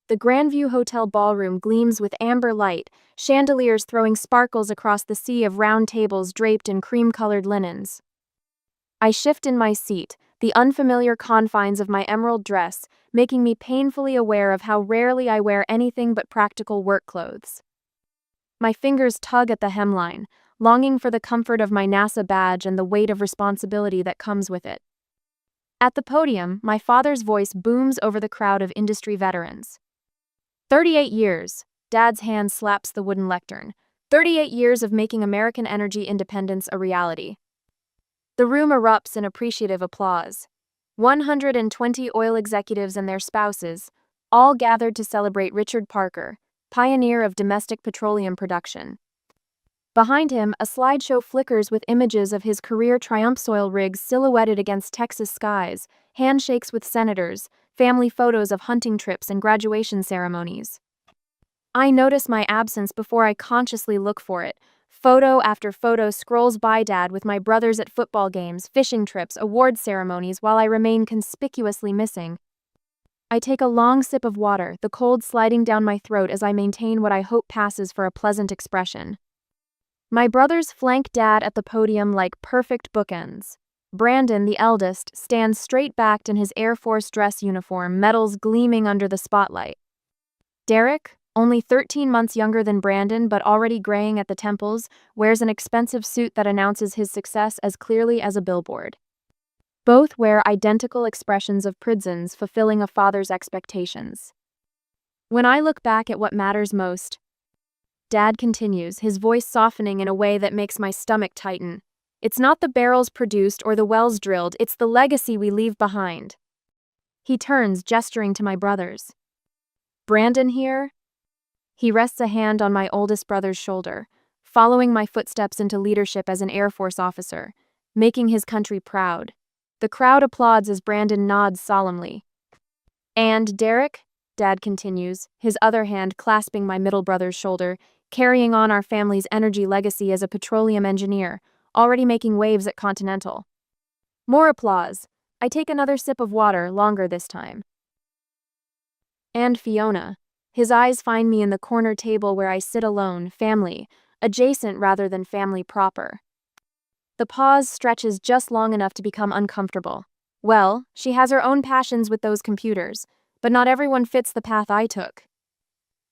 The Grandview Hotel ballroom gleams with amber light, chandeliers throwing sparkles across the sea of round tables draped in cream-colored linens. I shift in my seat, the unfamiliar confines of my emerald dress, making me painfully aware of how rarely I wear anything but practical work clothes. My fingers tug at the hemline, longing for the comfort of my NASA badge and the weight of responsibility that comes with it. At the podium, my father's voice booms over the crowd of industry veterans. 38 years, Dad's hand slaps the wooden lectern. 38 years of making American energy independence a reality. The room erupts in appreciative applause. 120 oil executives and their spouses, all gathered to celebrate Richard Parker, pioneer of domestic petroleum production. Behind him, a slideshow flickers with images of his career Triumph soil rigs silhouetted against Texas skies, handshakes with senators, family photos of hunting trips and graduation ceremonies. I notice my absence before I consciously look for it. Photo after photo scrolls by Dad with my brothers at football games, fishing trips, award ceremonies, while I remain conspicuously missing. I take a long sip of water, the cold sliding down my throat as I maintain what I hope passes for a pleasant expression. My brothers flank Dad at the podium like perfect bookends. Brandon, the eldest, stands straight-backed in his Air Force dress uniform, medals gleaming under the spotlight. Derek, only 13 months younger than Brandon but already graying at the temples, wears an expensive suit that announces his success as clearly as a billboard. Both wear identical expressions of prisons fulfilling a father's expectations. When I look back at what matters most, Dad continues, his voice softening in a way that makes my stomach tighten. It's not the barrels produced or the wells drilled, it's the legacy we leave behind. He turns, gesturing to my brothers. Brandon here? He rests a hand on my oldest brother's shoulder, following my footsteps into leadership as an Air Force officer, making his country proud. The crowd applauds as Brandon nods solemnly. And Derek? Dad continues, his other hand clasping my middle brother's shoulder, carrying on our family's energy legacy as a petroleum engineer, already making waves at Continental. More applause. I take another sip of water, longer this time. And Fiona. His eyes find me in the corner table where I sit alone, family, adjacent rather than family proper. The pause stretches just long enough to become uncomfortable. Well, she has her own passions with those computers, but not everyone fits the path I took.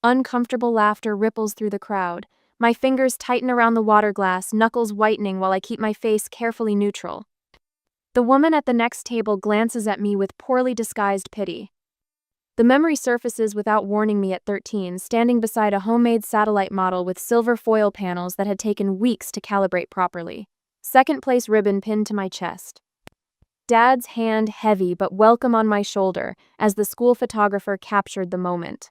Uncomfortable laughter ripples through the crowd. My fingers tighten around the water glass, knuckles whitening while I keep my face carefully neutral. The woman at the next table glances at me with poorly disguised pity. The memory surfaces without warning me at 13, standing beside a homemade satellite model with silver foil panels that had taken weeks to calibrate properly. Second place ribbon pinned to my chest. Dad's hand heavy but welcome on my shoulder as the school photographer captured the moment.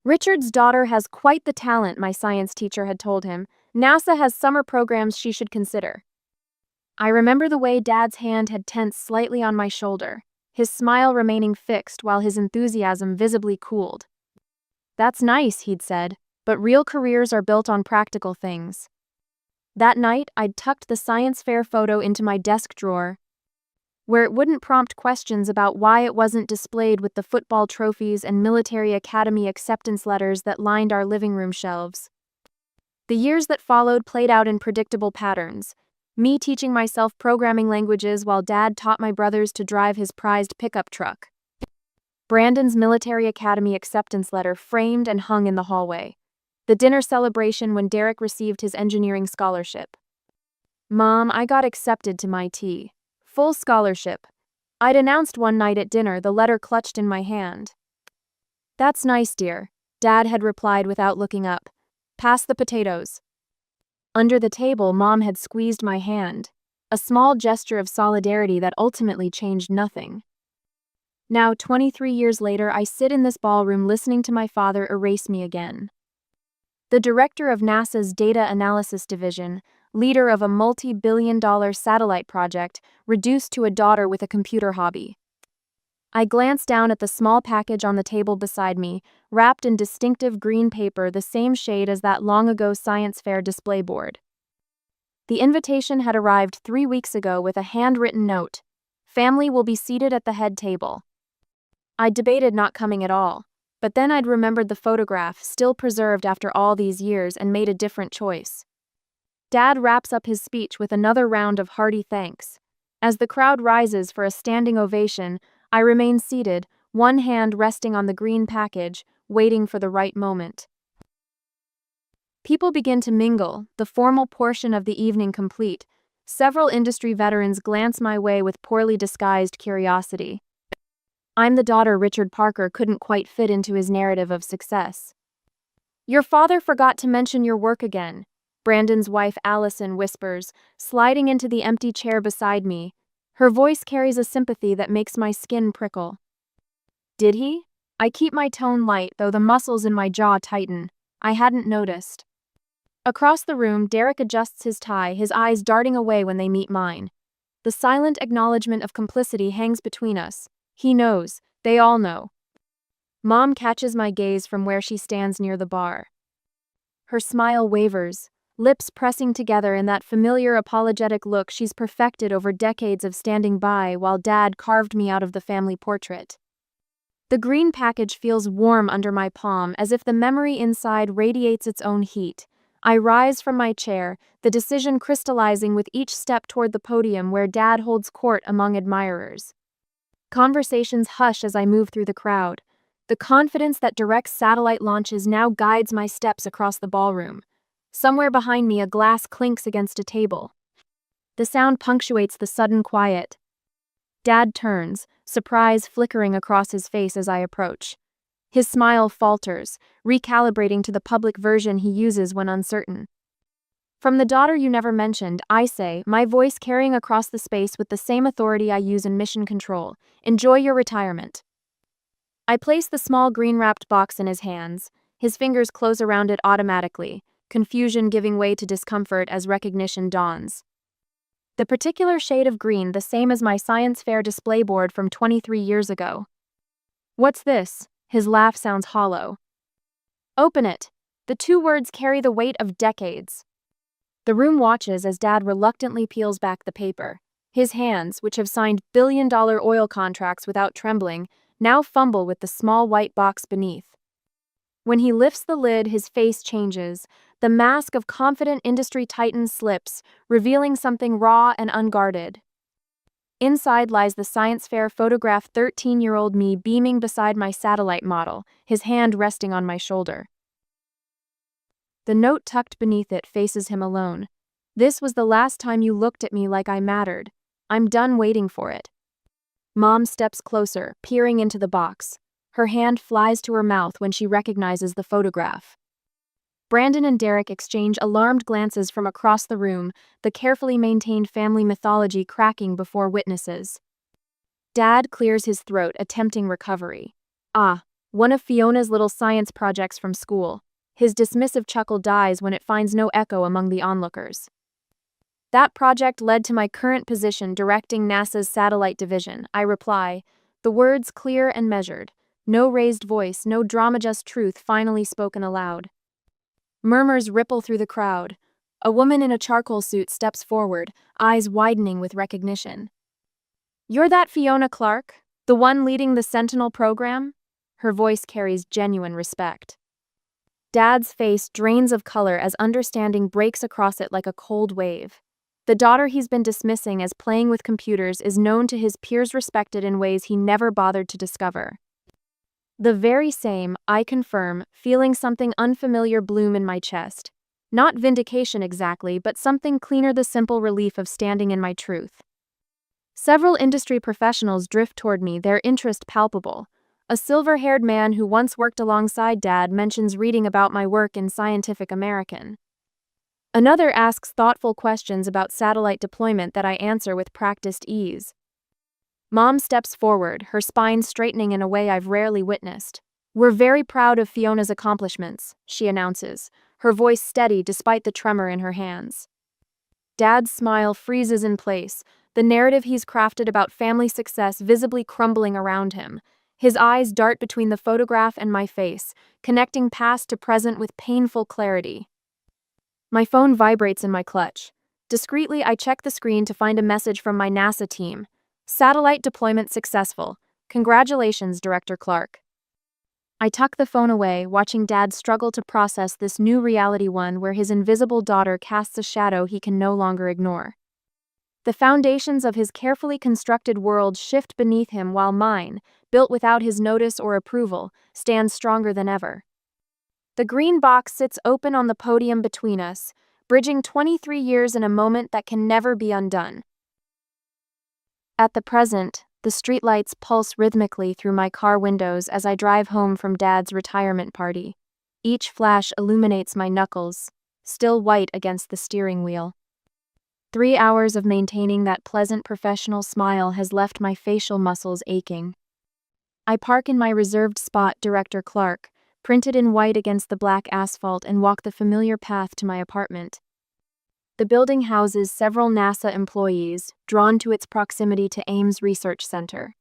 Richard's daughter has quite the talent, my science teacher had told him. NASA has summer programs she should consider. I remember the way Dad's hand had tensed slightly on my shoulder, his smile remaining fixed while his enthusiasm visibly cooled. That's nice, he'd said, but real careers are built on practical things. That night, I'd tucked the science fair photo into my desk drawer, where it wouldn't prompt questions about why it wasn't displayed with the football trophies and military academy acceptance letters that lined our living room shelves. The years that followed played out in predictable patterns. Me teaching myself programming languages while Dad taught my brothers to drive his prized pickup truck. Brandon's military academy acceptance letter framed and hung in the hallway. The dinner celebration when Derek received his engineering scholarship. Mom, I got accepted to MIT. Full scholarship. I'd announced one night at dinner, the letter clutched in my hand. That's nice, dear, Dad had replied without looking up. Pass the potatoes. Under the table, Mom had squeezed my hand, a small gesture of solidarity that ultimately changed nothing. Now, 23 years later, I sit in this ballroom listening to my father erase me again. The director of NASA's Data Analysis Division, leader of a multi-billion-dollar satellite project, reduced to a daughter with a computer hobby. I glance down at the small package on the table beside me, wrapped in distinctive green paper the same shade as that long-ago science fair display board. The invitation had arrived 3 weeks ago with a handwritten note. Family will be seated at the head table. I debated not coming at all. But then I'd remembered the photograph, still preserved after all these years, and made a different choice. Dad wraps up his speech with another round of hearty thanks. As the crowd rises for a standing ovation, I remain seated, one hand resting on the green package, waiting for the right moment. People begin to mingle, the formal portion of the evening complete. Several industry veterans glance my way with poorly disguised curiosity. I'm the daughter Richard Parker couldn't quite fit into his narrative of success. "Your father forgot to mention your work again," Brandon's wife Allison whispers, sliding into the empty chair beside me. Her voice carries a sympathy that makes my skin prickle. "Did he?" I keep my tone light, though the muscles in my jaw tighten. I hadn't noticed. Across the room, Derek adjusts his tie, his eyes darting away when they meet mine. The silent acknowledgement of complicity hangs between us. He knows. They all know. Mom catches my gaze from where she stands near the bar. Her smile wavers, lips pressing together in that familiar apologetic look she's perfected over decades of standing by while Dad carved me out of the family portrait. The green package feels warm under my palm, as if the memory inside radiates its own heat. I rise from my chair, the decision crystallizing with each step toward the podium where Dad holds court among admirers. Conversations hush as I move through the crowd. The confidence that directs satellite launches now guides my steps across the ballroom. Somewhere behind me, a glass clinks against a table. The sound punctuates the sudden quiet. Dad turns, surprise flickering across his face as I approach. His smile falters, recalibrating to the public version he uses when uncertain. "From the daughter you never mentioned," I say, my voice carrying across the space with the same authority I use in mission control. "Enjoy your retirement." I place the small green-wrapped box in his hands. His fingers close around it automatically, confusion giving way to discomfort as recognition dawns. The particular shade of green, the same as my science fair display board from 23 years ago. "What's this?" His laugh sounds hollow. "Open it." The two words carry the weight of decades. The room watches as Dad reluctantly peels back the paper. His hands, which have signed billion-dollar oil contracts without trembling, now fumble with the small white box beneath. When he lifts the lid, his face changes. The mask of confident industry titan slips, revealing something raw and unguarded. Inside lies the science fair photograph, 13-year-old me beaming beside my satellite model, his hand resting on my shoulder. The note tucked beneath it faces him alone. "This was the last time you looked at me like I mattered. I'm done waiting for it." Mom steps closer, peering into the box. Her hand flies to her mouth when she recognizes the photograph. Brandon and Derek exchange alarmed glances from across the room, the carefully maintained family mythology cracking before witnesses. Dad clears his throat, attempting recovery. "Ah, one of Fiona's little science projects from school." His dismissive chuckle dies when it finds no echo among the onlookers. "That project led to my current position directing NASA's satellite division," I reply, the words clear and measured. No raised voice, no drama, just truth finally spoken aloud. Murmurs ripple through the crowd. A woman in a charcoal suit steps forward, eyes widening with recognition. "You're that Fiona Clark, the one leading the Sentinel program?" Her voice carries genuine respect. Dad's face drains of color as understanding breaks across it like a cold wave. The daughter he's been dismissing as playing with computers is known to his peers, respected in ways he never bothered to discover. The very same, I confirm, feeling something unfamiliar bloom in my chest. Not vindication exactly, but something cleaner, the simple relief of standing in my truth. Several industry professionals drift toward me, their interest palpable. A silver-haired man who once worked alongside Dad mentions reading about my work in Scientific American. Another asks thoughtful questions about satellite deployment that I answer with practiced ease. Mom steps forward, her spine straightening in a way I've rarely witnessed. "We're very proud of Fiona's accomplishments," she announces, her voice steady despite the tremor in her hands. Dad's smile freezes in place, the narrative he's crafted about family success visibly crumbling around him. His eyes dart between the photograph and my face, connecting past to present with painful clarity. My phone vibrates in my clutch. Discreetly, I check the screen to find a message from my NASA team. "Satellite deployment successful. Congratulations, Director Clark." I tuck the phone away, watching Dad struggle to process this new reality, one where his invisible daughter casts a shadow he can no longer ignore. The foundations of his carefully constructed world shift beneath him while mine, built without his notice or approval, stands stronger than ever. The green box sits open on the podium between us, bridging 23 years in a moment that can never be undone. At the present, the streetlights pulse rhythmically through my car windows as I drive home from Dad's retirement party. Each flash illuminates my knuckles, still white against the steering wheel. 3 hours of maintaining that pleasant professional smile has left my facial muscles aching. I park in my reserved spot, Director Clark, printed in white against the black asphalt, and walk the familiar path to my apartment. The building houses several NASA employees, drawn to its proximity to Ames Research Center.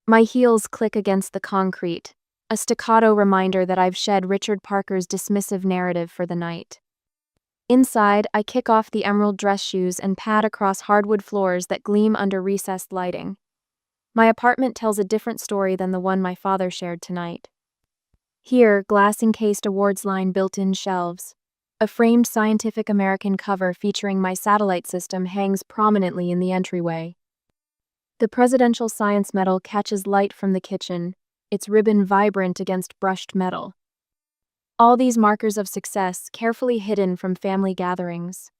My heels click against the concrete, a staccato reminder that I've shed Richard Parker's dismissive narrative for the night. Inside, I kick off the emerald dress shoes and pad across hardwood floors that gleam under recessed lighting. My apartment tells a different story than the one my father shared tonight. Here, glass-encased awards line built-in shelves. A framed Scientific American cover featuring my satellite system hangs prominently in the entryway. The Presidential Science Medal catches light from the kitchen, its ribbon vibrant against brushed metal. All these markers of success carefully hidden from family gatherings.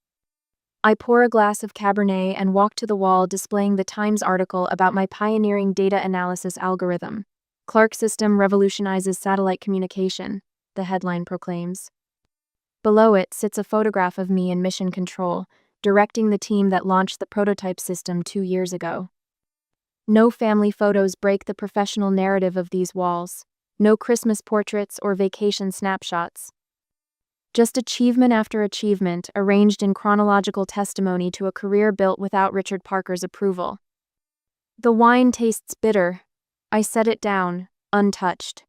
I pour a glass of Cabernet and walk to the wall displaying the Times article about my pioneering data analysis algorithm. Clark system revolutionizes satellite communication, the headline proclaims. Below it sits a photograph of me in mission control, directing the team that launched the prototype system 2 years ago. No family photos break the professional narrative of these walls. No Christmas portraits or vacation snapshots. Just achievement after achievement, arranged in chronological testimony to a career built without Richard Parker's approval. The wine tastes bitter. I set it down, untouched.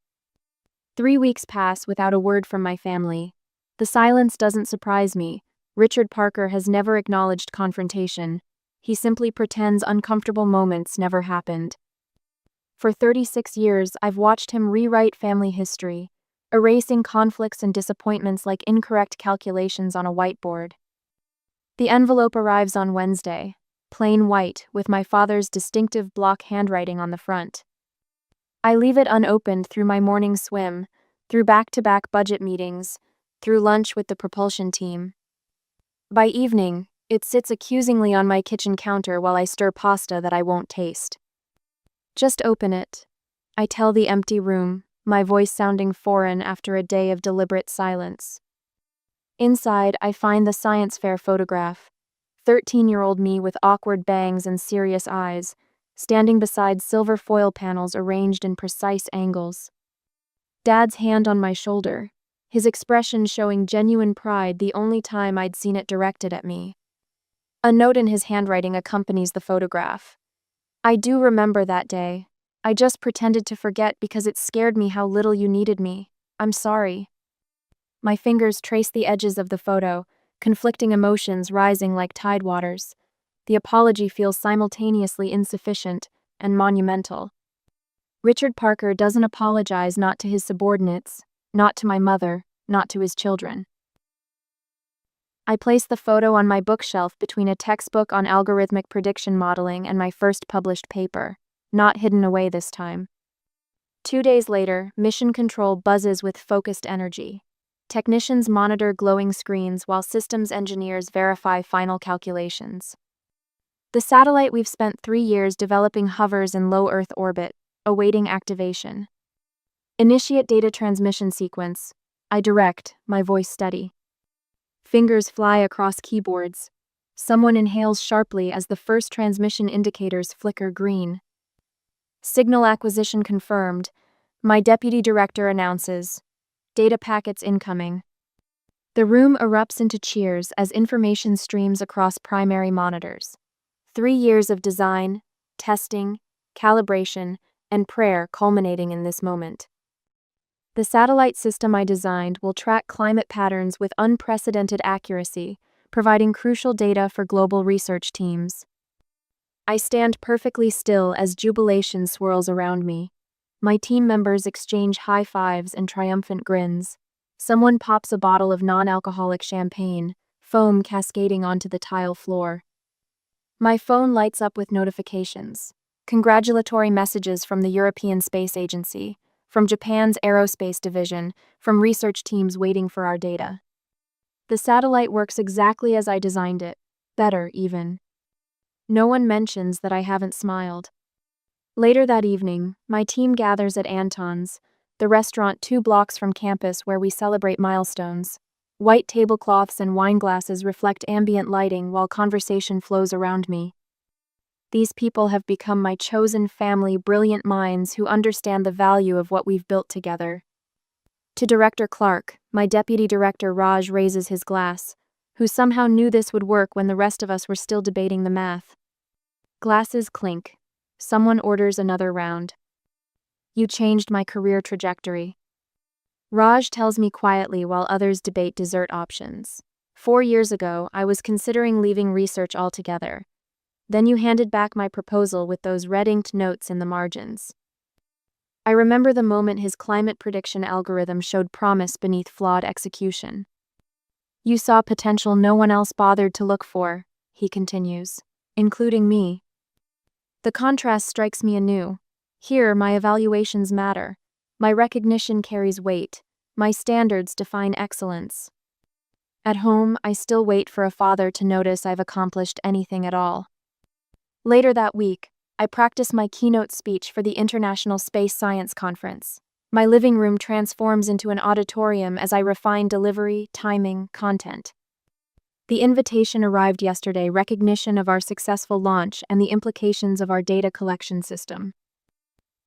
3 weeks pass without a word from my family. The silence doesn't surprise me. Richard Parker has never acknowledged confrontation. He simply pretends uncomfortable moments never happened. For 36 years, I've watched him rewrite family history, erasing conflicts and disappointments like incorrect calculations on a whiteboard. The envelope arrives on Wednesday, plain white, with my father's distinctive block handwriting on the front. I leave it unopened through my morning swim, through back-to-back budget meetings, through lunch with the propulsion team. By evening, it sits accusingly on my kitchen counter while I stir pasta that I won't taste. Just open it, I tell the empty room, my voice sounding foreign after a day of deliberate silence. Inside, I find the science fair photograph. 13-year-old me with awkward bangs and serious eyes, standing beside silver foil panels arranged in precise angles. Dad's hand on my shoulder, his expression showing genuine pride the only time I'd seen it directed at me. A note in his handwriting accompanies the photograph. I do remember that day. I just pretended to forget because it scared me how little you needed me. I'm sorry. My fingers trace the edges of the photo, conflicting emotions rising like tidewaters. The apology feels simultaneously insufficient and monumental. Richard Parker doesn't apologize, not to his subordinates, not to my mother, not to his children. I place the photo on my bookshelf between a textbook on algorithmic prediction modeling and my first published paper, not hidden away this time. 2 days later, Mission Control buzzes with focused energy. Technicians monitor glowing screens while systems engineers verify final calculations. The satellite we've spent 3 years developing hovers in low Earth orbit, awaiting activation. Initiate data transmission sequence. I direct, my voice steady. Fingers fly across keyboards. Someone inhales sharply as the first transmission indicators flicker green. Signal acquisition confirmed. My deputy director announces. Data packets incoming. The room erupts into cheers as information streams across primary monitors. 3 years of design, testing, calibration, and prayer culminating in this moment. The satellite system I designed will track climate patterns with unprecedented accuracy, providing crucial data for global research teams. I stand perfectly still as jubilation swirls around me. My team members exchange high fives and triumphant grins. Someone pops a bottle of non-alcoholic champagne, foam cascading onto the tile floor. My phone lights up with notifications. Congratulatory messages from the European Space Agency, from Japan's Aerospace Division, from research teams waiting for our data. The satellite works exactly as I designed it, better even. No one mentions that I haven't smiled. Later that evening, my team gathers at Anton's, the restaurant 2 blocks from campus where we celebrate milestones. White tablecloths and wine glasses reflect ambient lighting while conversation flows around me. These people have become my chosen family, brilliant minds who understand the value of what we've built together. To Director Clark, my deputy director Raj raises his glass, who somehow knew this would work when the rest of us were still debating the math. Glasses clink. Someone orders another round. You changed my career trajectory. Raj tells me quietly while others debate dessert options. 4 years ago, I was considering leaving research altogether. Then you handed back my proposal with those red-inked notes in the margins. I remember the moment his climate prediction algorithm showed promise beneath flawed execution. You saw potential no one else bothered to look for, he continues, including me. The contrast strikes me anew. Here, my evaluations matter. My recognition carries weight. My standards define excellence. At home, I still wait for a father to notice I've accomplished anything at all. Later that week, I practice my keynote speech for the International Space Science Conference. My living room transforms into an auditorium as I refine delivery, timing, content. The invitation arrived yesterday, recognition of our successful launch and the implications of our data collection system.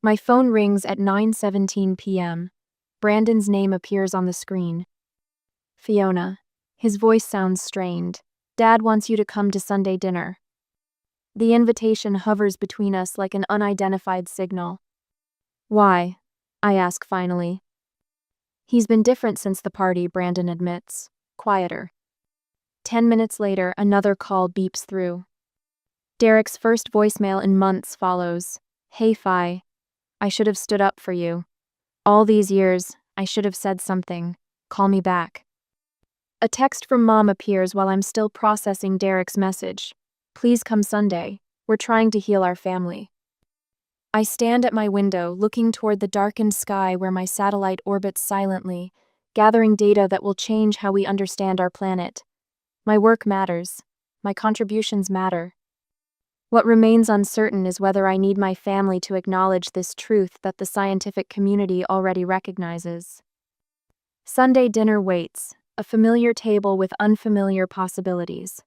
My phone rings at 9:17 p.m. Brandon's name appears on the screen. Fiona. His voice sounds strained. Dad wants you to come to Sunday dinner. The invitation hovers between us like an unidentified signal. Why? I ask finally. He's been different since the party, Brandon admits. Quieter. 10 minutes later, another call beeps through. Derek's first voicemail in months follows. Hey, Fi. I should have stood up for you. All these years, I should have said something. Call me back. A text from Mom appears while I'm still processing Derek's message. Please come Sunday. We're trying to heal our family. I stand at my window, looking toward the darkened sky where my satellite orbits silently, gathering data that will change how we understand our planet. My work matters. My contributions matter. What remains uncertain is whether I need my family to acknowledge this truth that the scientific community already recognizes. Sunday dinner waits, a familiar table with unfamiliar possibilities.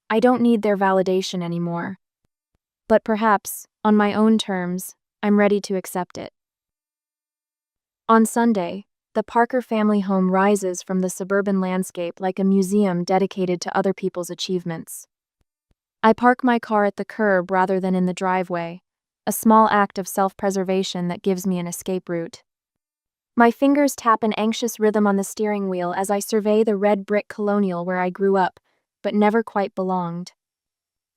I don't need their validation anymore. But perhaps, on my own terms, I'm ready to accept it. On Sunday, the Parker family home rises from the suburban landscape like a museum dedicated to other people's achievements. I park my car at the curb rather than in the driveway, a small act of self-preservation that gives me an escape route. My fingers tap an anxious rhythm on the steering wheel as I survey the red brick colonial where I grew up, but never quite belonged.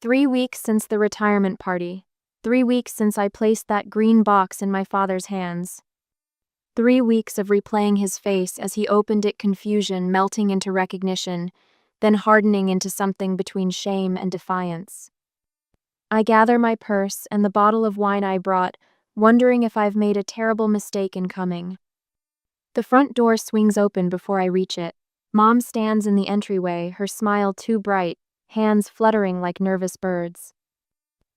3 weeks since the retirement party. 3 weeks since I placed that green box in my father's hands. 3 weeks of replaying his face as he opened it, confusion melting into recognition, then hardening into something between shame and defiance. I gather my purse and the bottle of wine I brought, wondering if I've made a terrible mistake in coming. The front door swings open before I reach it. Mom stands in the entryway, her smile too bright, hands fluttering like nervous birds.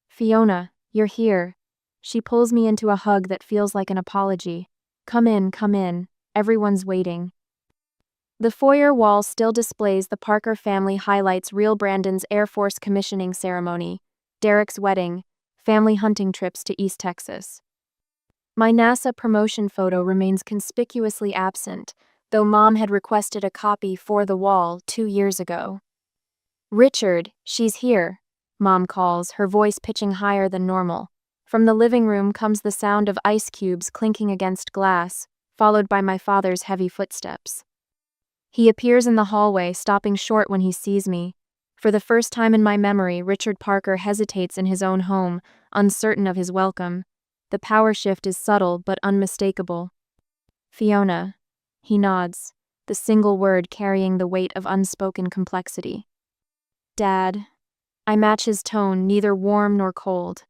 Fiona, you're here. She pulls me into a hug that feels like an apology. Come in, everyone's waiting. The foyer wall still displays the Parker family highlights reel: Brandon's Air Force commissioning ceremony, Derek's wedding, family hunting trips to East Texas. My NASA promotion photo remains conspicuously absent, though Mom had requested a copy for the wall 2 years ago. Richard, she's here, Mom calls, her voice pitching higher than normal. From the living room comes the sound of ice cubes clinking against glass, followed by my father's heavy footsteps. He appears in the hallway, stopping short when he sees me. For the first time in my memory, Richard Parker hesitates in his own home, uncertain of his welcome. The power shift is subtle but unmistakable. Fiona. He nods, the single word carrying the weight of unspoken complexity. Dad. I match his tone, neither warm nor cold.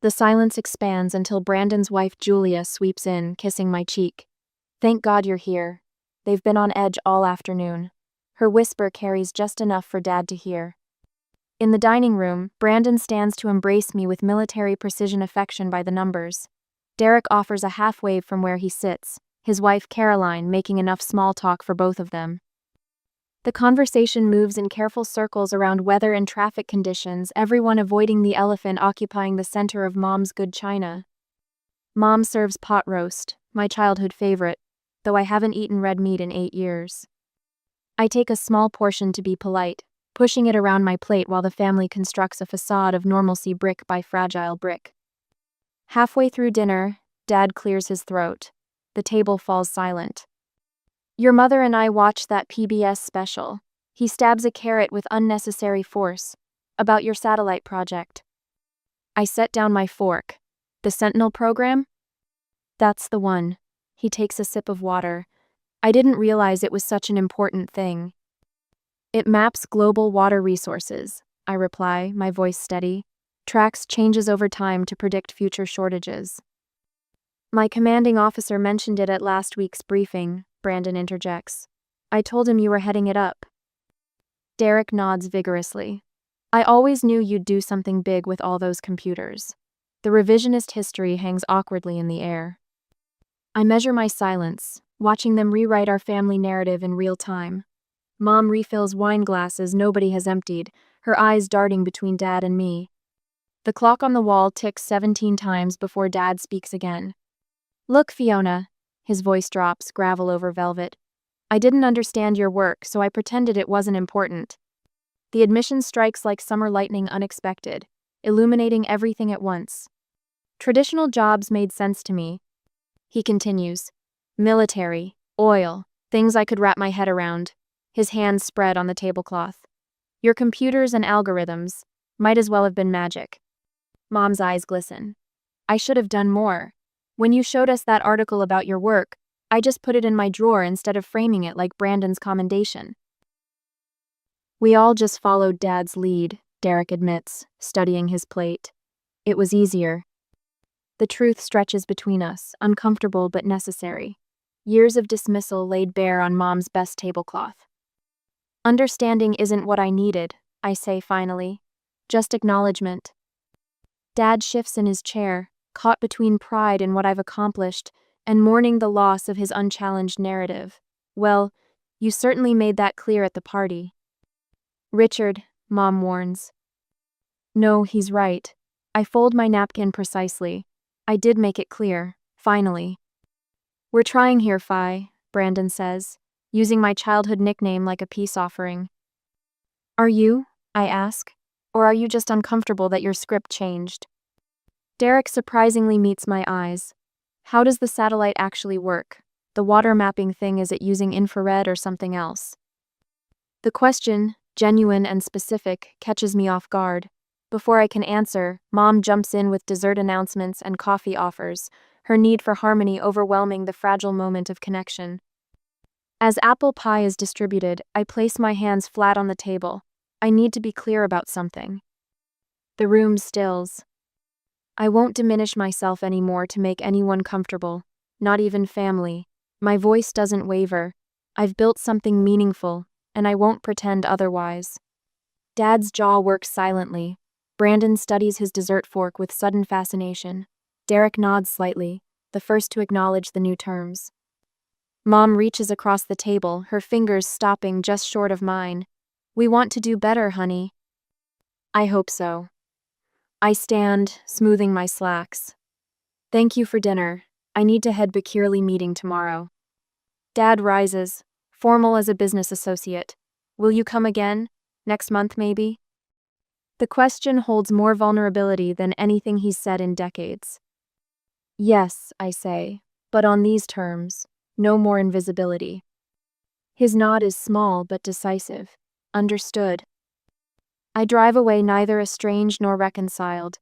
The silence expands until Brandon's wife Julia sweeps in, kissing my cheek. Thank God you're here. They've been on edge all afternoon. Her whisper carries just enough for Dad to hear. In the dining room, Brandon stands to embrace me with military precision affection by the numbers. Derek offers a half wave from where he sits, his wife Caroline making enough small talk for both of them. The conversation moves in careful circles around weather and traffic conditions, everyone avoiding the elephant occupying the center of Mom's good china. Mom serves pot roast, my childhood favorite, though I haven't eaten red meat in 8 years. I take a small portion to be polite, pushing it around my plate while the family constructs a facade of normalcy brick by fragile brick. Halfway through dinner, Dad clears his throat. The table falls silent. Your mother and I watched that PBS special. He stabs a carrot with unnecessary force. About your satellite project. I set down my fork. The Sentinel program? That's the one. He takes a sip of water. I didn't realize it was such an important thing. It maps global water resources, I reply, my voice steady. Tracks changes over time to predict future shortages. My commanding officer mentioned it at last week's briefing, Brandon interjects. I told him you were heading it up. Derek nods vigorously. I always knew you'd do something big with all those computers. The revisionist history hangs awkwardly in the air. I measure my silence, watching them rewrite our family narrative in real time. Mom refills wine glasses nobody has emptied, her eyes darting between Dad and me. The clock on the wall ticks 17 times before Dad speaks again. Look, Fiona. His voice drops, gravel over velvet. I didn't understand your work, so I pretended it wasn't important. The admission strikes like summer lightning unexpected, illuminating everything at once. Traditional jobs made sense to me. He continues. Military, oil, things I could wrap my head around. His hands spread on the tablecloth. Your computers and algorithms might as well have been magic. Mom's eyes glisten. I should have done more. When you showed us that article about your work, I just put it in my drawer instead of framing it like Brandon's commendation. We all just followed Dad's lead, Derek admits, studying his plate. It was easier. The truth stretches between us, uncomfortable but necessary. Years of dismissal laid bare on Mom's best tablecloth. Understanding isn't what I needed, I say finally. Just acknowledgement. Dad shifts in his chair, caught between pride in what I've accomplished and mourning the loss of his unchallenged narrative. Well, you certainly made that clear at the party. Richard, Mom warns. No, he's right. I fold my napkin precisely. I did make it clear, finally. We're trying here, Fi, Brandon says, using my childhood nickname like a peace offering. Are you? I ask. Or are you just uncomfortable that your script changed? Derek surprisingly meets my eyes. How does the satellite actually work? The water mapping thing, is it using infrared or something else? The question, genuine and specific, catches me off guard. Before I can answer, Mom jumps in with dessert announcements and coffee offers, her need for harmony overwhelming the fragile moment of connection. As apple pie is distributed, I place my hands flat on the table. I need to be clear about something. The room stills. I won't diminish myself anymore to make anyone comfortable, not even family. My voice doesn't waver. I've built something meaningful, and I won't pretend otherwise. Dad's jaw works silently. Brandon studies his dessert fork with sudden fascination. Derek nods slightly, the first to acknowledge the new terms. Mom reaches across the table, her fingers stopping just short of mine. We want to do better, honey. I hope so. I stand, smoothing my slacks. Thank you for dinner. I need to head Betrayal meeting tomorrow. Dad rises, formal as a business associate. Will you come again? Next month, maybe? The question holds more vulnerability than anything he's said in decades. Yes, I say, but on these terms, no more invisibility. His nod is small but decisive. Understood. I drive away neither estranged nor reconciled.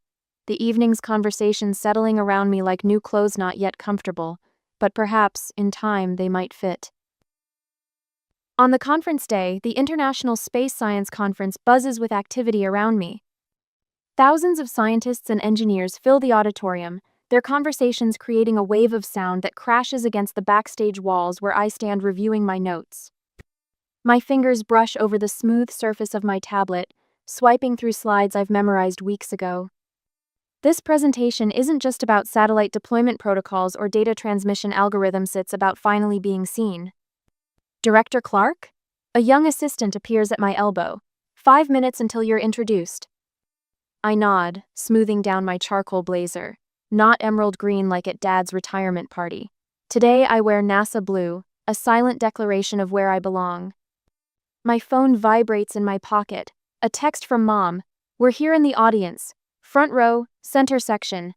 the evening's conversations settling around me like new clothes not yet comfortable, but perhaps, in time, they might fit. On the conference day, the International Space Science Conference buzzes with activity around me. Thousands of scientists and engineers fill the auditorium, their conversations creating a wave of sound that crashes against the backstage walls where I stand reviewing my notes. My fingers brush over the smooth surface of my tablet, swiping through slides I've memorized weeks ago. This presentation isn't just about satellite deployment protocols or data transmission algorithms, it's about finally being seen. Director Clark? A young assistant appears at my elbow. 5 minutes until you're introduced. I nod, smoothing down my charcoal blazer, not emerald green like at Dad's retirement party. Today I wear NASA blue, a silent declaration of where I belong. My phone vibrates in my pocket, a text from Mom. We're here in the audience. Front row, center section.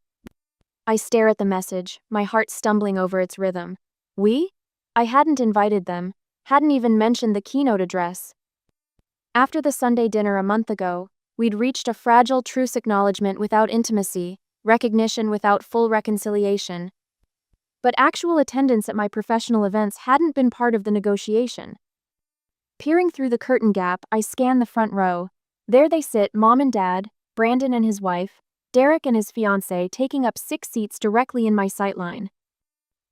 I stare at the message, my heart stumbling over its rhythm. We? I hadn't invited them, hadn't even mentioned the keynote address. After the Sunday dinner a month ago, we'd reached a fragile truce acknowledgement without intimacy, recognition without full reconciliation. But actual attendance at my professional events hadn't been part of the negotiation. Peering through the curtain gap, I scan the front row. There they sit, Mom and Dad, Brandon and his wife, Derek and his fiancée, taking up 6 seats directly in my sightline.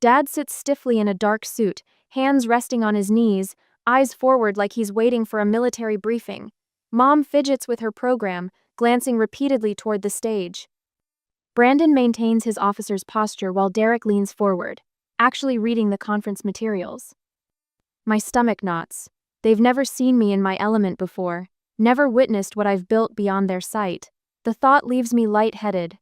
Dad sits stiffly in a dark suit, hands resting on his knees, eyes forward like he's waiting for a military briefing. Mom fidgets with her program, glancing repeatedly toward the stage. Brandon maintains his officer's posture while Derek leans forward, actually reading the conference materials. My stomach knots. They've never seen me in my element before, never witnessed what I've built beyond their sight. The thought leaves me lightheaded.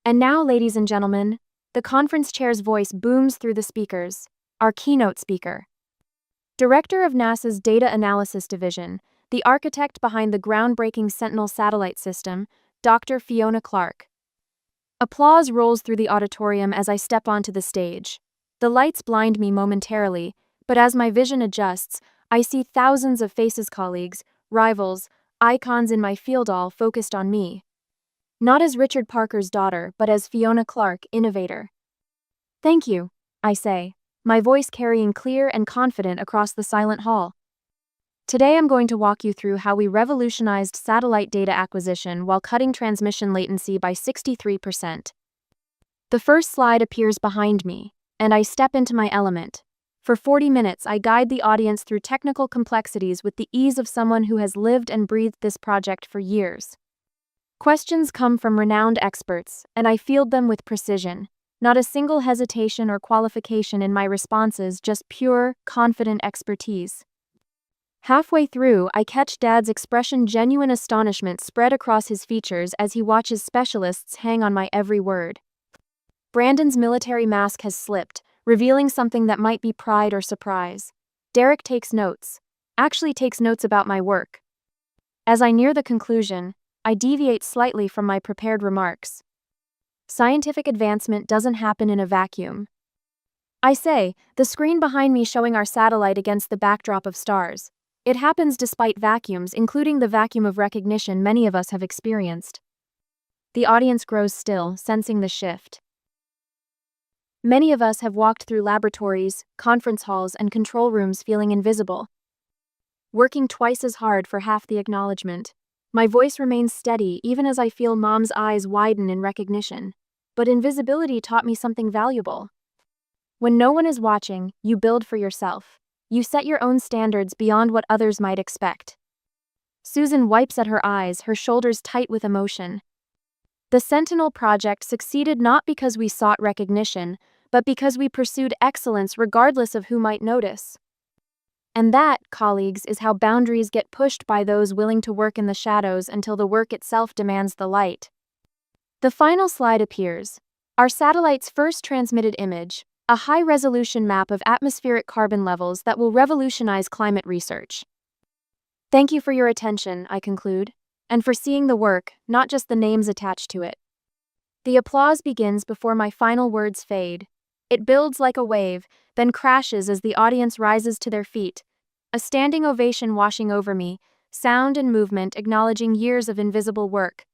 And now, ladies and gentlemen, the conference chair's voice booms through the speakers, our keynote speaker. Director of NASA's Data Analysis Division, the architect behind the groundbreaking Sentinel satellite system, Dr. Fiona Clark. Applause rolls through the auditorium as I step onto the stage. The lights blind me momentarily, but as my vision adjusts, I see thousands of faces, colleagues, rivals, icons in my field, all focused on me. Not as Richard Parker's daughter, but as Fiona Clark, innovator. Thank you, I say, my voice carrying clear and confident across the silent hall. Today I'm going to walk you through how we revolutionized satellite data acquisition while cutting transmission latency by 63%. The first slide appears behind me, and I step into my element. For 40 minutes, I guide the audience through technical complexities with the ease of someone who has lived and breathed this project for years. Questions come from renowned experts, and I field them with precision. Not a single hesitation or qualification in my responses, just pure, confident expertise. Halfway through, I catch Dad's expression, genuine astonishment spread across his features as he watches specialists hang on my every word. Brandon's military mask has slipped, revealing something that might be pride or surprise. Derek takes notes about my work. As I near the conclusion, I deviate slightly from my prepared remarks. Scientific advancement doesn't happen in a vacuum. I say, the screen behind me showing our satellite against the backdrop of stars. It happens despite vacuums, including the vacuum of recognition many of us have experienced. The audience grows still, sensing the shift. Many of us have walked through laboratories, conference halls, and control rooms feeling invisible. Working twice as hard for half the acknowledgement. My voice remains steady even as I feel Mom's eyes widen in recognition. But invisibility taught me something valuable. When no one is watching, you build for yourself. You set your own standards beyond what others might expect. Susan wipes at her eyes, her shoulders tight with emotion. The Sentinel project succeeded not because we sought recognition, but because we pursued excellence regardless of who might notice. And that, colleagues, is how boundaries get pushed by those willing to work in the shadows until the work itself demands the light. The final slide appears. Our satellite's first transmitted image, a high-resolution map of atmospheric carbon levels that will revolutionize climate research. Thank you for your attention, I conclude, and for seeing the work, not just the names attached to it. The applause begins before my final words fade. It builds like a wave, then crashes as the audience rises to their feet. A standing ovation washing over me, sound and movement acknowledging years of invisible work.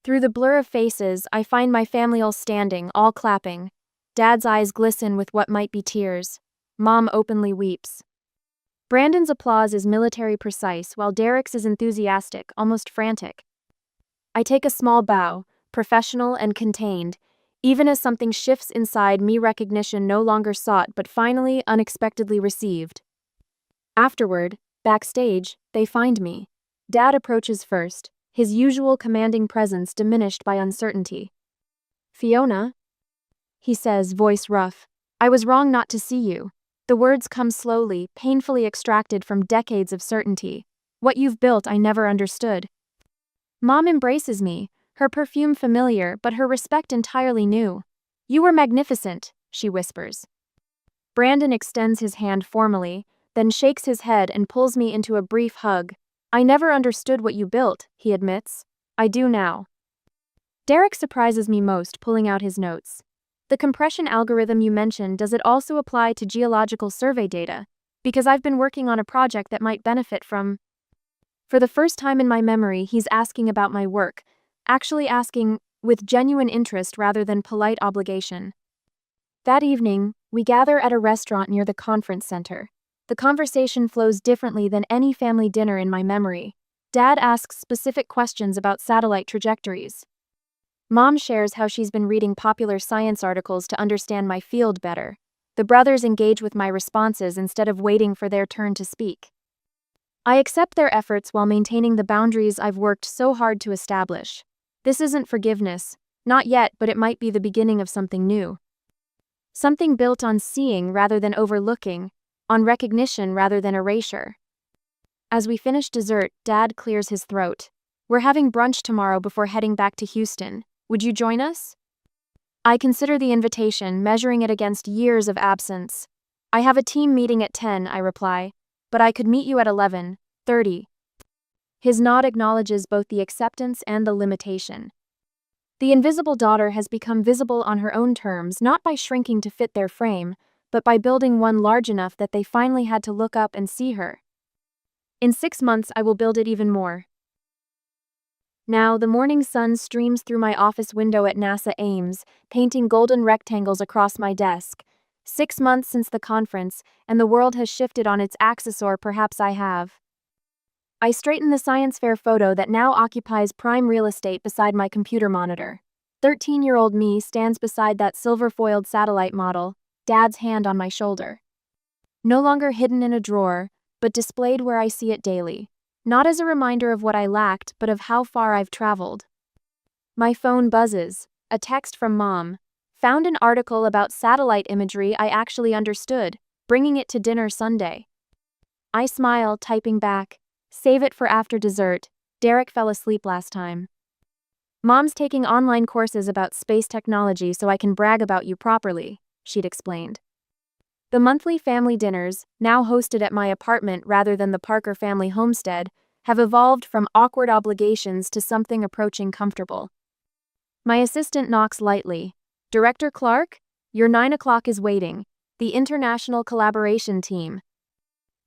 Through the blur of faces, I find my family all standing, all clapping. Dad's eyes glisten with what might be tears. Mom openly weeps. Brandon's applause is military precise, while Derek's is enthusiastic, almost frantic. I take a small bow, professional and contained, even as something shifts inside me, recognition no longer sought but finally, unexpectedly received. Afterward, backstage, they find me. Dad approaches first, his usual commanding presence diminished by uncertainty. "Fiona?" he says, voice rough. "I was wrong not to see you." The words come slowly, painfully extracted from decades of certainty. "What you've built I never understood." Mom embraces me, her perfume familiar but her respect entirely new. "You were magnificent," she whispers. Brandon extends his hand formally, then shakes his head and pulls me into a brief hug. "I never understood what you built," he admits. "I do now." Derek surprises me most, pulling out his notes. "The compression algorithm you mentioned, does it also apply to geological survey data? Because I've been working on a project that might benefit from..." For the first time in my memory, he's asking about my work, actually asking with genuine interest rather than polite obligation. That evening, we gather at a restaurant near the conference center. The conversation flows differently than any family dinner in my memory. Dad asks specific questions about satellite trajectories. Mom shares how she's been reading popular science articles to understand my field better. The brothers engage with my responses instead of waiting for their turn to speak. I accept their efforts while maintaining the boundaries I've worked so hard to establish. This isn't forgiveness, not yet, but it might be the beginning of something new. Something built on seeing rather than overlooking, on recognition rather than erasure. As we finish dessert, Dad clears his throat. "We're having brunch tomorrow before heading back to Houston. Would you join us?" I consider the invitation, measuring it against years of absence. "I have a team meeting at 10, I reply, "but I could meet you at 11:30. His nod acknowledges both the acceptance and the limitation. The invisible daughter has become visible on her own terms, not by shrinking to fit their frame, but by building one large enough that they finally had to look up and see her. In 6 months, I will build it even more. Now, the morning sun streams through my office window at NASA Ames, painting golden rectangles across my desk. 6 months since the conference, and the world has shifted on its axis, or perhaps I have. I straighten the science fair photo that now occupies prime real estate beside my computer monitor. 13-year-old me stands beside that silver-foiled satellite model, Dad's hand on my shoulder. No longer hidden in a drawer, but displayed where I see it daily. Not as a reminder of what I lacked, but of how far I've traveled. My phone buzzes, a text from Mom. "Found an article about satellite imagery I actually understood, bringing it to dinner Sunday." I smile, typing back, "Save it for after dessert. Derek fell asleep last time." "Mom's taking online courses about space technology so I can brag about you properly," she'd explained. The monthly family dinners, now hosted at my apartment rather than the Parker family homestead, have evolved from awkward obligations to something approaching comfortable. My assistant knocks lightly. "Director Clark? Your 9 o'clock is waiting. The International Collaboration Team."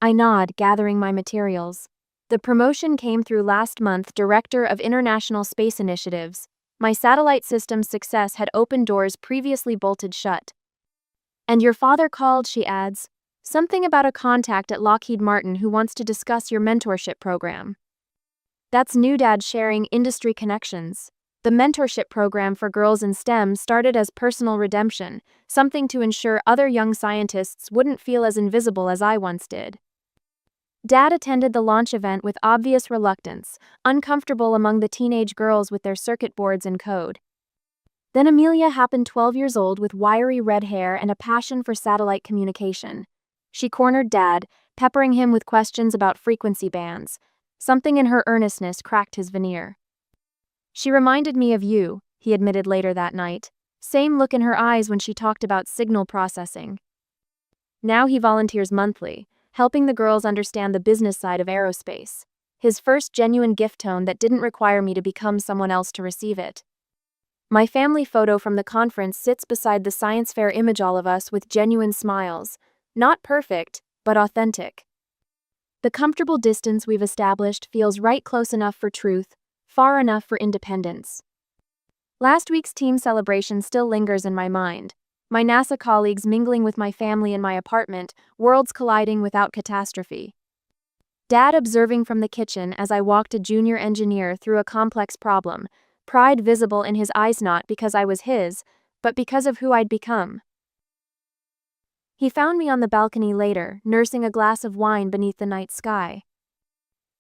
I nod, gathering my materials. The promotion came through last month, Director of International Space Initiatives. My satellite system's success had opened doors previously bolted shut. "And your father called," she adds. "Something about a contact at Lockheed Martin who wants to discuss your mentorship program." That's new, Dad sharing industry connections. The mentorship program for girls in STEM started as personal redemption, something to ensure other young scientists wouldn't feel as invisible as I once did. Dad attended the launch event with obvious reluctance, uncomfortable among the teenage girls with their circuit boards and code. Then Amelia happened, 12 years old with wiry red hair and a passion for satellite communication. She cornered Dad, peppering him with questions about frequency bands. Something in her earnestness cracked his veneer. "She reminded me of you," he admitted later that night. Same look in her eyes when she talked about signal processing. Now he volunteers monthly, helping the girls understand the business side of aerospace. His first genuine gift tone that didn't require me to become someone else to receive it. My family photo from the conference sits beside the science fair image, all of us with genuine smiles. Not perfect, but authentic. The comfortable distance we've established feels right, close enough for truth, far enough for independence. Last week's team celebration still lingers in my mind. My NASA colleagues mingling with my family in my apartment, worlds colliding without catastrophe. Dad observing from the kitchen as I walked a junior engineer through a complex problem, pride visible in his eyes not because I was his, but because of who I'd become. He found me on the balcony later, nursing a glass of wine beneath the night sky.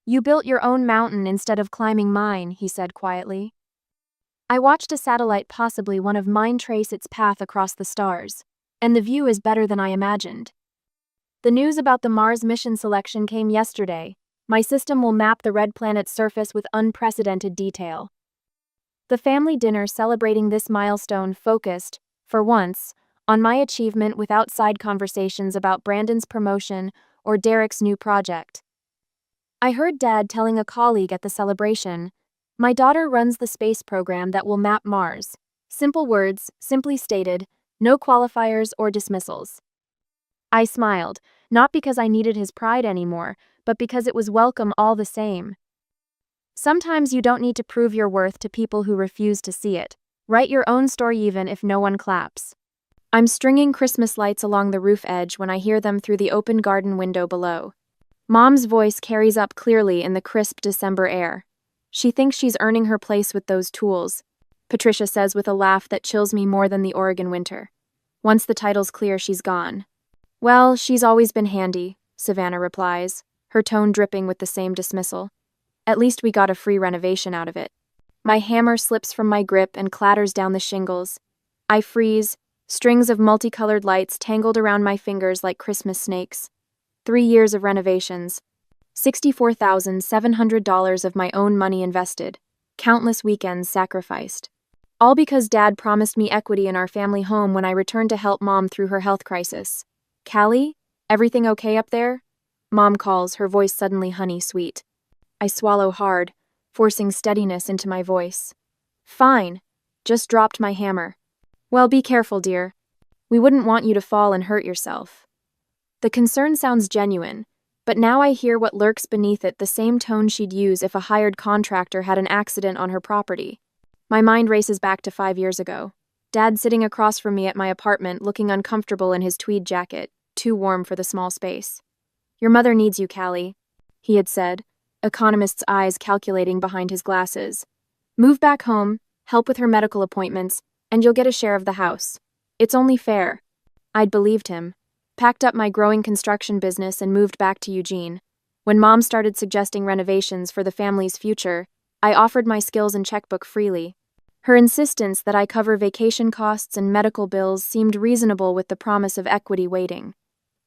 "You built your own mountain instead of climbing mine," he said quietly. I watched a satellite, possibly one of mine, trace its path across the stars, and the view is better than I imagined. The news about the Mars mission selection came yesterday. My system will map the red planet's surface with unprecedented detail. The family dinner celebrating this milestone focused, for once, on my achievement without side conversations about Brandon's promotion or Derek's new project. I heard Dad telling a colleague at the celebration, "My daughter runs the space program that will map Mars." Simple words, simply stated, no qualifiers or dismissals. I smiled, not because I needed his pride anymore, but because it was welcome all the same. Sometimes you don't need to prove your worth to people who refuse to see it. Write your own story even if no one claps. I'm stringing Christmas lights along the roof edge when I hear them through the open garden window below. Mom's voice carries up clearly in the crisp December air. She thinks she's earning her place with those tools, Patricia says with a laugh that chills me more than the Oregon winter. Once the title's clear, she's gone. "Well, she's always been handy," Savannah replies, her tone dripping with the same dismissal. "At least we got a free renovation out of it." My hammer slips from my grip and clatters down the shingles. I freeze, strings of multicolored lights tangled around my fingers like Christmas snakes. 3 years of renovations. $64,700 of my own money invested. Countless weekends sacrificed. All because Dad promised me equity in our family home when I returned to help Mom through her health crisis. "Callie, everything okay up there?" Mom calls, her voice suddenly honey-sweet. I swallow hard, forcing steadiness into my voice. "Fine. Just dropped my hammer." "Well, be careful, dear. We wouldn't want you to fall and hurt yourself." The concern sounds genuine, but now I hear what lurks beneath it, the same tone she'd use if a hired contractor had an accident on her property. My mind races back to 5 years ago. Dad sitting across from me at my apartment, looking uncomfortable in his tweed jacket, too warm for the small space. "Your mother needs you, Callie," he had said, economist's eyes calculating behind his glasses. "Move back home, help with her medical appointments, and you'll get a share of the house. It's only fair." I'd believed him. Packed up my growing construction business and moved back to Eugene. When Mom started suggesting renovations for the family's future, I offered my skills and checkbook freely. Her insistence that I cover vacation costs and medical bills seemed reasonable with the promise of equity waiting.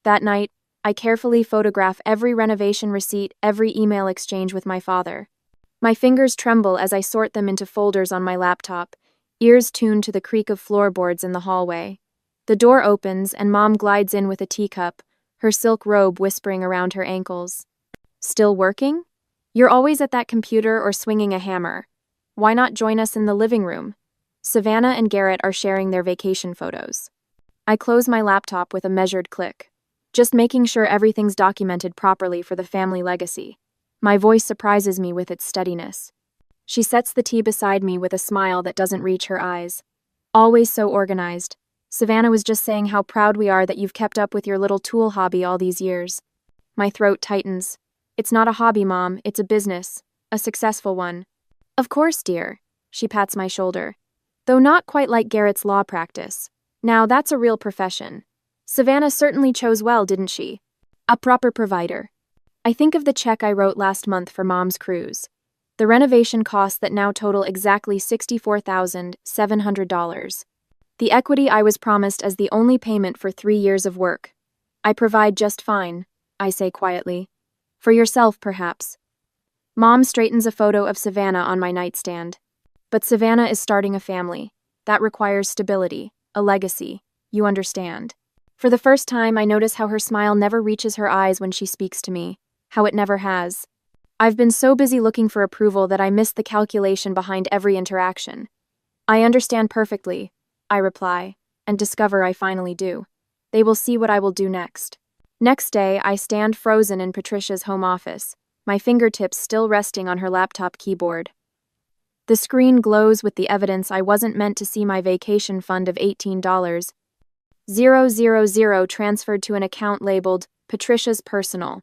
That night, I carefully photograph every renovation receipt, every email exchange with my father. My fingers tremble as I sort them into folders on my laptop, ears tuned to the creak of floorboards in the hallway. The door opens and Mom glides in with a teacup, her silk robe whispering around her ankles. "Still working? You're always at that computer or swinging a hammer. Why not join us in the living room?" Savannah and Garrett are sharing their vacation photos. I close my laptop with a measured click, just making sure everything's documented properly for the family legacy. My voice surprises me with its steadiness. She sets the tea beside me with a smile that doesn't reach her eyes. "Always so organized. Savannah was just saying how proud we are that you've kept up with your little tool hobby all these years." My throat tightens. "It's not a hobby, Mom, it's a business. A successful one." "Of course, dear." She pats my shoulder. "Though not quite like Garrett's law practice. Now that's a real profession. Savannah certainly chose well, didn't she? A proper provider." I think of the check I wrote last month for Mom's cruise. The renovation costs that now total exactly $64,700. The equity I was promised as the only payment for 3 years of work. "I provide just fine," I say quietly. "For yourself, perhaps." Mom straightens a photo of Savannah on my nightstand. "But Savannah is starting a family. That requires stability, a legacy. You understand." For the first time, I notice how her smile never reaches her eyes when she speaks to me, how it never has. I've been so busy looking for approval that I missed the calculation behind every interaction. "I understand perfectly," I reply, and discover I finally do. They will see what I will do next. Next day, I stand frozen in Patricia's home office, my fingertips still resting on her laptop keyboard. The screen glows with the evidence I wasn't meant to see. My vacation fund of $18,000 transferred to an account labeled Patricia's Personal.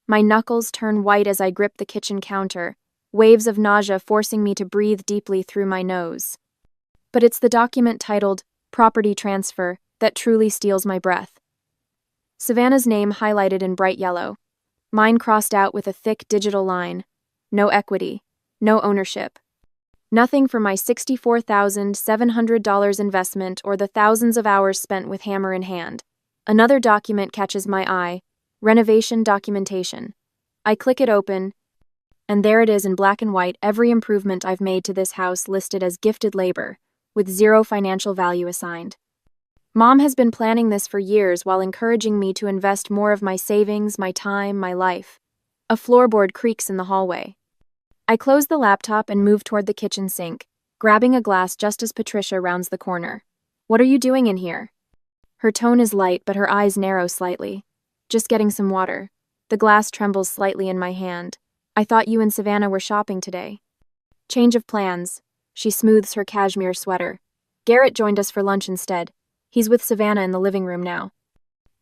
My knuckles turn white as I grip the kitchen counter, waves of nausea forcing me to breathe deeply through my nose. But it's the document titled Property Transfer that truly steals my breath. Savannah's name highlighted in bright yellow. Mine crossed out with a thick digital line. No equity. No ownership. Nothing for my $64,700 investment or the thousands of hours spent with hammer in hand. Another document catches my eye. Renovation documentation. I click it open, and there it is in black and white, every improvement I've made to this house listed as gifted labor, with zero financial value assigned. Mom has been planning this for years while encouraging me to invest more of my savings, my time, my life. A floorboard creaks in the hallway. I close the laptop and move toward the kitchen sink, grabbing a glass just as Patricia rounds the corner. "What are you doing in here?" Her tone is light, but her eyes narrow slightly. "Just getting some water." The glass trembles slightly in my hand. "I thought you and Savannah were shopping today." "Change of plans." She smooths her cashmere sweater. "Garrett joined us for lunch instead. He's with Savannah in the living room now."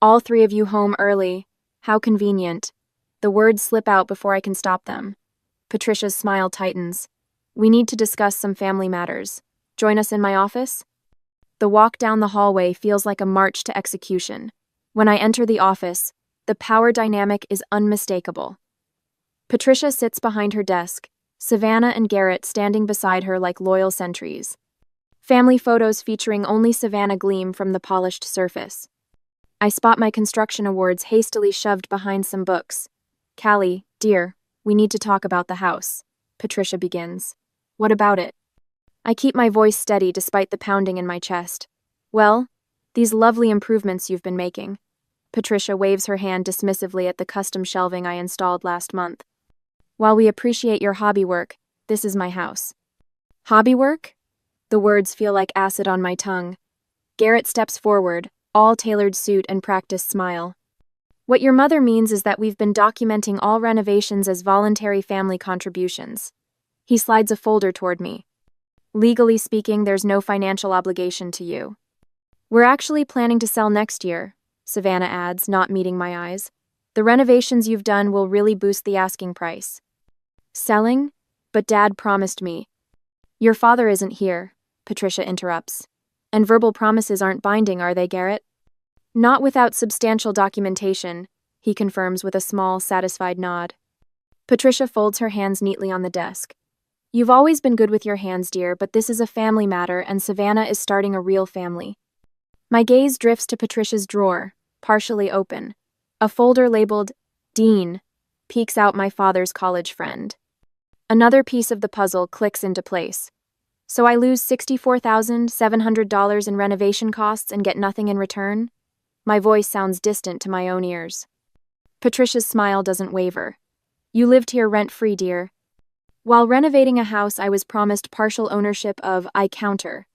"All three of you home early. How convenient." The words slip out before I can stop them. Patricia's smile tightens. "We need to discuss some family matters. Join us in my office?" The walk down the hallway feels like a march to execution. When I enter the office, the power dynamic is unmistakable. Patricia sits behind her desk, Savannah and Garrett standing beside her like loyal sentries. Family photos featuring only Savannah gleam from the polished surface. I spot my construction awards hastily shoved behind some books. "Callie, dear, we need to talk about the house," Patricia begins. "What about it?" I keep my voice steady despite the pounding in my chest. "Well, these lovely improvements you've been making." Patricia waves her hand dismissively at the custom shelving I installed last month. "While we appreciate your hobby work, this is my house." "Hobby work?" The words feel like acid on my tongue. Garrett steps forward, all tailored suit and practiced smile. "What your mother means is that we've been documenting all renovations as voluntary family contributions." He slides a folder toward me. "Legally speaking, there's no financial obligation to you." "We're actually planning to sell next year," Savannah adds, not meeting my eyes. "The renovations you've done will really boost the asking price." "Selling? But Dad promised me." "Your father isn't here," Patricia interrupts. "And verbal promises aren't binding, are they, Garrett?" "Not without substantial documentation," he confirms with a small, satisfied nod. Patricia folds her hands neatly on the desk. "You've always been good with your hands, dear, but this is a family matter and Savannah is starting a real family." My gaze drifts to Patricia's drawer, partially open. A folder labeled Dean peeks out my father's college friend. Another piece of the puzzle clicks into place. "So I lose $64,700 in renovation costs and get nothing in return?" My voice sounds distant to my own ears. Patricia's smile doesn't waver. "You lived here rent-free, dear." "While renovating a house I was promised partial ownership of, I counter."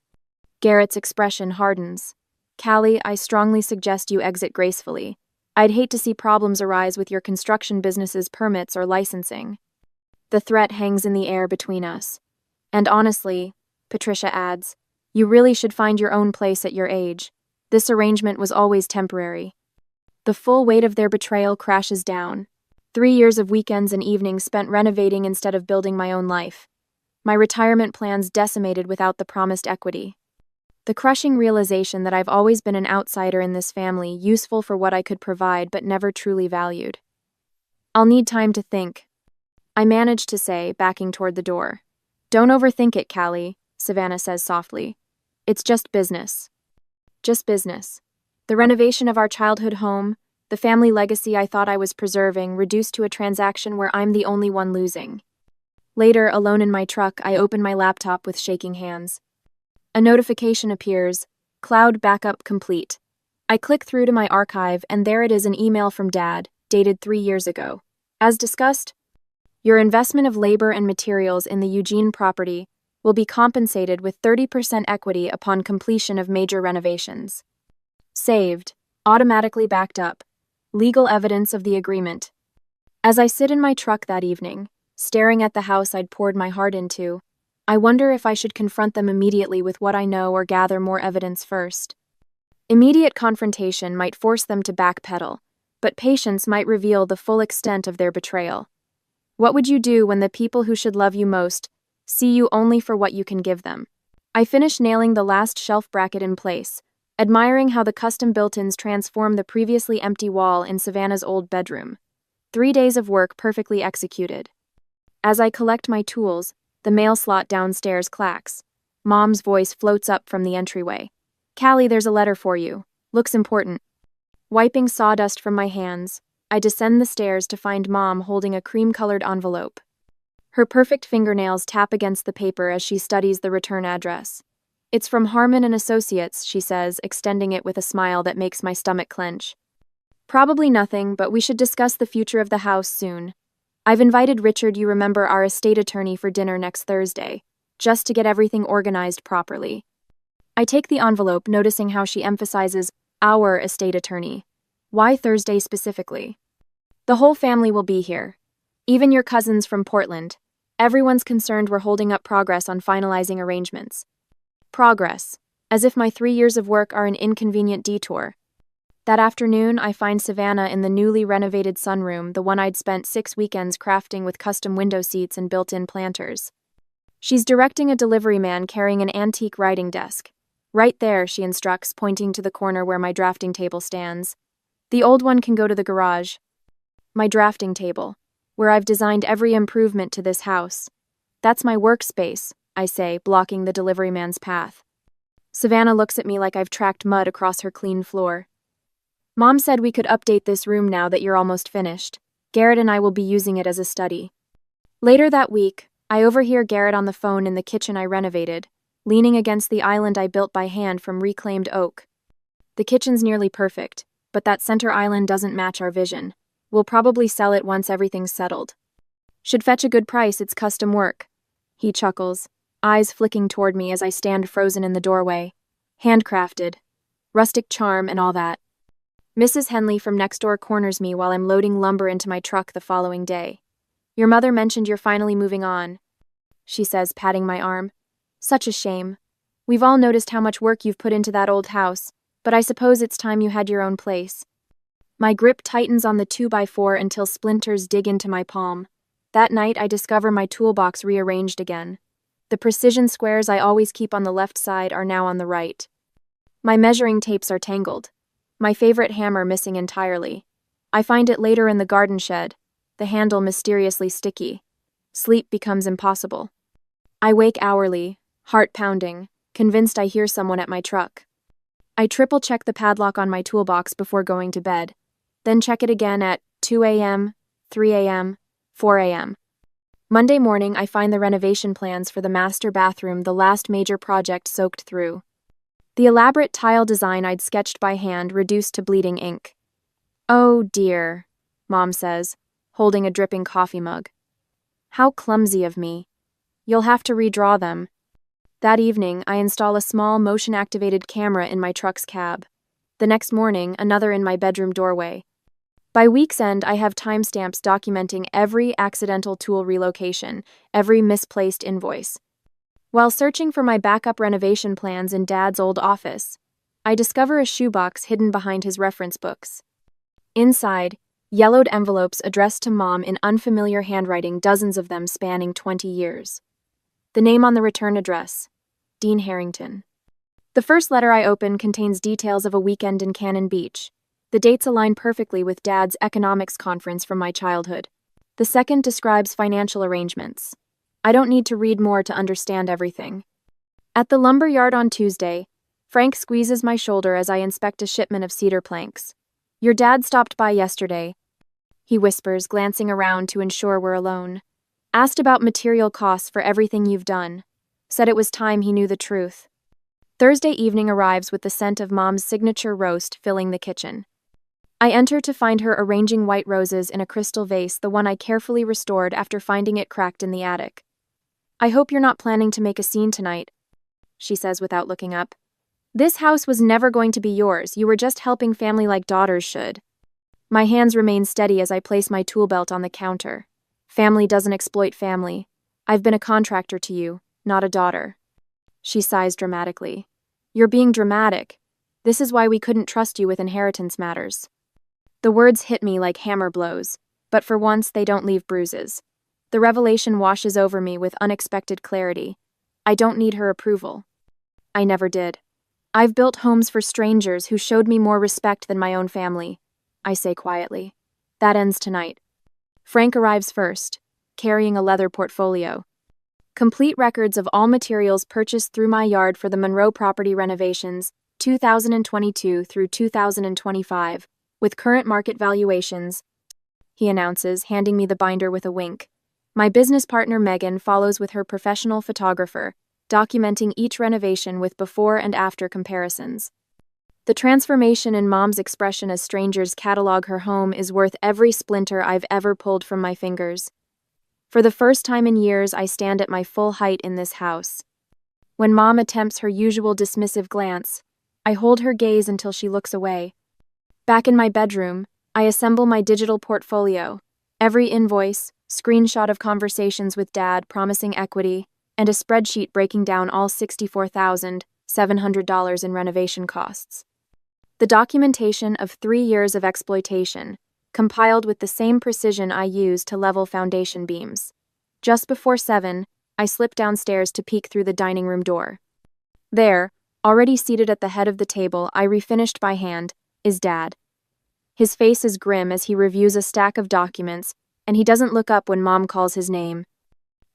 Garrett's expression hardens. "Callie, I strongly suggest you exit gracefully. I'd hate to see problems arise with your construction business's permits or licensing." The threat hangs in the air between us. "And honestly," Patricia adds, "you really should find your own place at your age. This arrangement was always temporary." The full weight of their betrayal crashes down. 3 years of weekends and evenings spent renovating instead of building my own life. My retirement plans decimated without the promised equity. The crushing realization that I've always been an outsider in this family, useful for what I could provide but never truly valued. "I'll need time to think," I manage to say, backing toward the door. "Don't overthink it, Callie," Savannah says softly. "It's just business." Just business. The renovation of our childhood home, the family legacy I thought I was preserving, reduced to a transaction where I'm the only one losing. Later, alone in my truck, I open my laptop with shaking hands. A notification appears, "Cloud backup complete." I click through to my archive, and there it is, an email from Dad, dated 3 years ago. As discussed, your investment of labor and materials in the Eugene property will be compensated with 30% equity upon completion of major renovations. Saved, automatically backed up. Legal evidence of the agreement. As I sit in my truck that evening, staring at the house I'd poured my heart into, I wonder if I should confront them immediately with what I know or gather more evidence first. Immediate confrontation might force them to backpedal, but patience might reveal the full extent of their betrayal. What would you do when the people who should love you most see you only for what you can give them? I finished nailing the last shelf bracket in place, admiring how the custom built-ins transform the previously empty wall in Savannah's old bedroom. 3 days of work perfectly executed. As I collect my tools, the mail slot downstairs clacks. Mom's voice floats up from the entryway. "Callie, there's a letter for you. Looks important." Wiping sawdust from my hands, I descend the stairs to find Mom holding a cream-colored envelope. Her perfect fingernails tap against the paper as she studies the return address. "It's from Harmon and Associates," she says, extending it with a smile that makes my stomach clench. "Probably nothing, but we should discuss the future of the house soon. I've invited Richard, you remember, our estate attorney, for dinner next Thursday, just to get everything organized properly." I take the envelope, noticing how she emphasizes our estate attorney. Why Thursday specifically? "The whole family will be here. Even your cousins from Portland. Everyone's concerned we're holding up progress on finalizing arrangements." Progress. As if my 3 years of work are an inconvenient detour. That afternoon, I find Savannah in the newly renovated sunroom, the one I'd spent 6 weekends crafting with custom window seats and built-in planters. She's directing a delivery man carrying an antique writing desk. "Right there," she instructs, pointing to the corner where my drafting table stands. "The old one can go to the garage." My drafting table, where I've designed every improvement to this house. "That's my workspace," I say, blocking the delivery man's path. Savannah looks at me like I've tracked mud across her clean floor. "Mom said we could update this room now that you're almost finished. Garrett and I will be using it as a study." Later that week, I overhear Garrett on the phone in the kitchen I renovated, leaning against the island I built by hand from reclaimed oak. "The kitchen's nearly perfect, but that center island doesn't match our vision. We'll probably sell it once everything's settled. Should fetch a good price, it's custom work." He chuckles, eyes flicking toward me as I stand frozen in the doorway. "Handcrafted. Rustic charm and all that." Mrs. Henley from next door corners me while I'm loading lumber into my truck the following day. "Your mother mentioned you're finally moving on," she says, patting my arm. "Such a shame. We've all noticed how much work you've put into that old house, but I suppose it's time you had your own place." My grip tightens on the 2x4 until splinters dig into my palm. That night, I discover my toolbox rearranged again. The precision squares I always keep on the left side are now on the right. My measuring tapes are tangled. My favorite hammer missing entirely. I find it later in the garden shed, the handle mysteriously sticky. Sleep becomes impossible. I wake hourly, heart pounding, convinced I hear someone at my truck. I triple-check the padlock on my toolbox before going to bed, then check it again at 2 a.m., 3 a.m., 4 a.m. Monday morning, I find the renovation plans for the master bathroom, the last major project, soaked through. The elaborate tile design I'd sketched by hand reduced to bleeding ink. "Oh dear," Mom says, holding a dripping coffee mug. "How clumsy of me. You'll have to redraw them." That evening, I install a small motion-activated camera in my truck's cab. The next morning, another in my bedroom doorway. By week's end, I have timestamps documenting every accidental tool relocation, every misplaced invoice. While searching for my backup renovation plans in Dad's old office, I discover a shoebox hidden behind his reference books. Inside, yellowed envelopes addressed to Mom in unfamiliar handwriting, dozens of them spanning 20 years. The name on the return address: Dean Harrington. The first letter I open contains details of a weekend in Cannon Beach. The dates align perfectly with Dad's economics conference from my childhood. The second describes financial arrangements. I don't need to read more to understand everything. At the lumber yard on Tuesday, Frank squeezes my shoulder as I inspect a shipment of cedar planks. "Your dad stopped by yesterday," he whispers, glancing around to ensure we're alone. "Asked about material costs for everything you've done. Said it was time he knew the truth." Thursday evening arrives with the scent of Mom's signature roast filling the kitchen. I enter to find her arranging white roses in a crystal vase, the one I carefully restored after finding it cracked in the attic. "I hope you're not planning to make a scene tonight," she says without looking up. "This house was never going to be yours. You were just helping family like daughters should." My hands remain steady as I place my tool belt on the counter. "Family doesn't exploit family. I've been a contractor to you. not a daughter. She sighs dramatically. You're being dramatic. This is why we couldn't trust you with inheritance matters. The words hit me like hammer blows, but for once they don't leave bruises. The revelation washes over me with unexpected clarity. I don't need her approval. I never did. I've built homes for strangers who showed me more respect than my own family, I say quietly. That ends tonight. Frank arrives first, carrying a leather portfolio. Complete records of all materials purchased through my yard for the Monroe property renovations, 2022 through 2025, with current market valuations, he announces, handing me the binder with a wink. My business partner Megan follows with her professional photographer, documenting each renovation with before and after comparisons. The transformation in Mom's expression as strangers catalog her home is worth every splinter I've ever pulled from my fingers. For the first time in years, I stand at my full height in this house. When Mom attempts her usual dismissive glance, I hold her gaze until she looks away. Back in my bedroom, I assemble my digital portfolio, every invoice, screenshot of conversations with Dad promising equity, and a spreadsheet breaking down all $64,700 in renovation costs. The documentation of 3 years of exploitation, compiled with the same precision I use to level foundation beams. Just before 7, I slip downstairs to peek through the dining room door. There, already seated at the head of the table I refinished by hand, is Dad. His face is grim as he reviews a stack of documents, and he doesn't look up when Mom calls his name.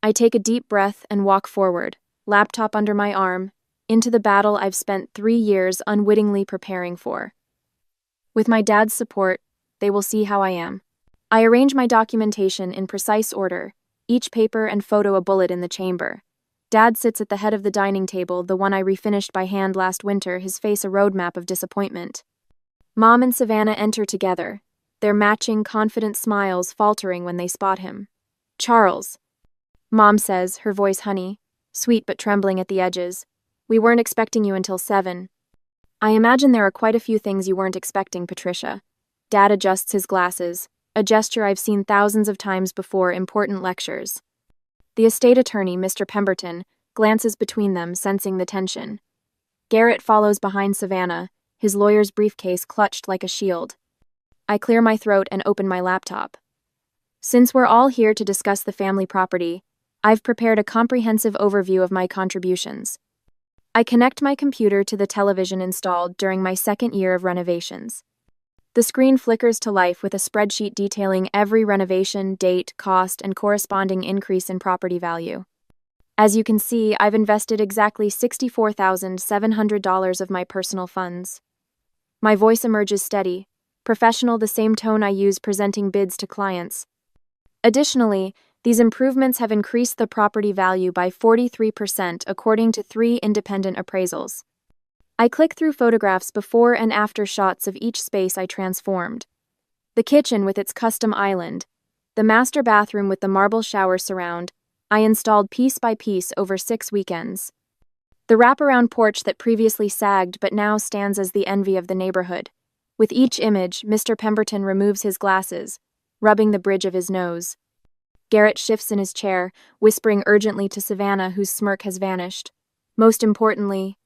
I take a deep breath and walk forward, laptop under my arm, into the battle I've spent 3 years unwittingly preparing for. With my dad's support, they will see how I am. I arrange my documentation in precise order, each paper and photo a bullet in the chamber. Dad sits at the head of the dining table, the one I refinished by hand last winter, his face a roadmap of disappointment. Mom and Savannah enter together, their matching, confident smiles faltering when they spot him. Charles, Mom says, her voice honey, sweet but trembling at the edges. We weren't expecting you until 7. I imagine there are quite a few things you weren't expecting, Patricia. Dad adjusts his glasses, a gesture I've seen thousands of times before important lectures. The estate attorney, Mr. Pemberton, glances between them, sensing the tension. Garrett follows behind Savannah, his lawyer's briefcase clutched like a shield. I clear my throat and open my laptop. Since we're all here to discuss the family property, I've prepared a comprehensive overview of my contributions. I connect my computer to the television installed during my 2nd year of renovations. The screen flickers to life with a spreadsheet detailing every renovation, date, cost, and corresponding increase in property value. As you can see, I've invested exactly $64,700 of my personal funds. My voice emerges steady, professional, the same tone I use presenting bids to clients. Additionally, these improvements have increased the property value by 43% according to 3 independent appraisals. I click through photographs before and after shots of each space I transformed. The kitchen with its custom island, the master bathroom with the marble shower surround, I installed piece by piece over 6 weekends. The wraparound porch that previously sagged but now stands as the envy of the neighborhood. With each image, Mr. Pemberton removes his glasses, rubbing the bridge of his nose. Garrett shifts in his chair, whispering urgently to Savannah, whose smirk has vanished. Most importantly,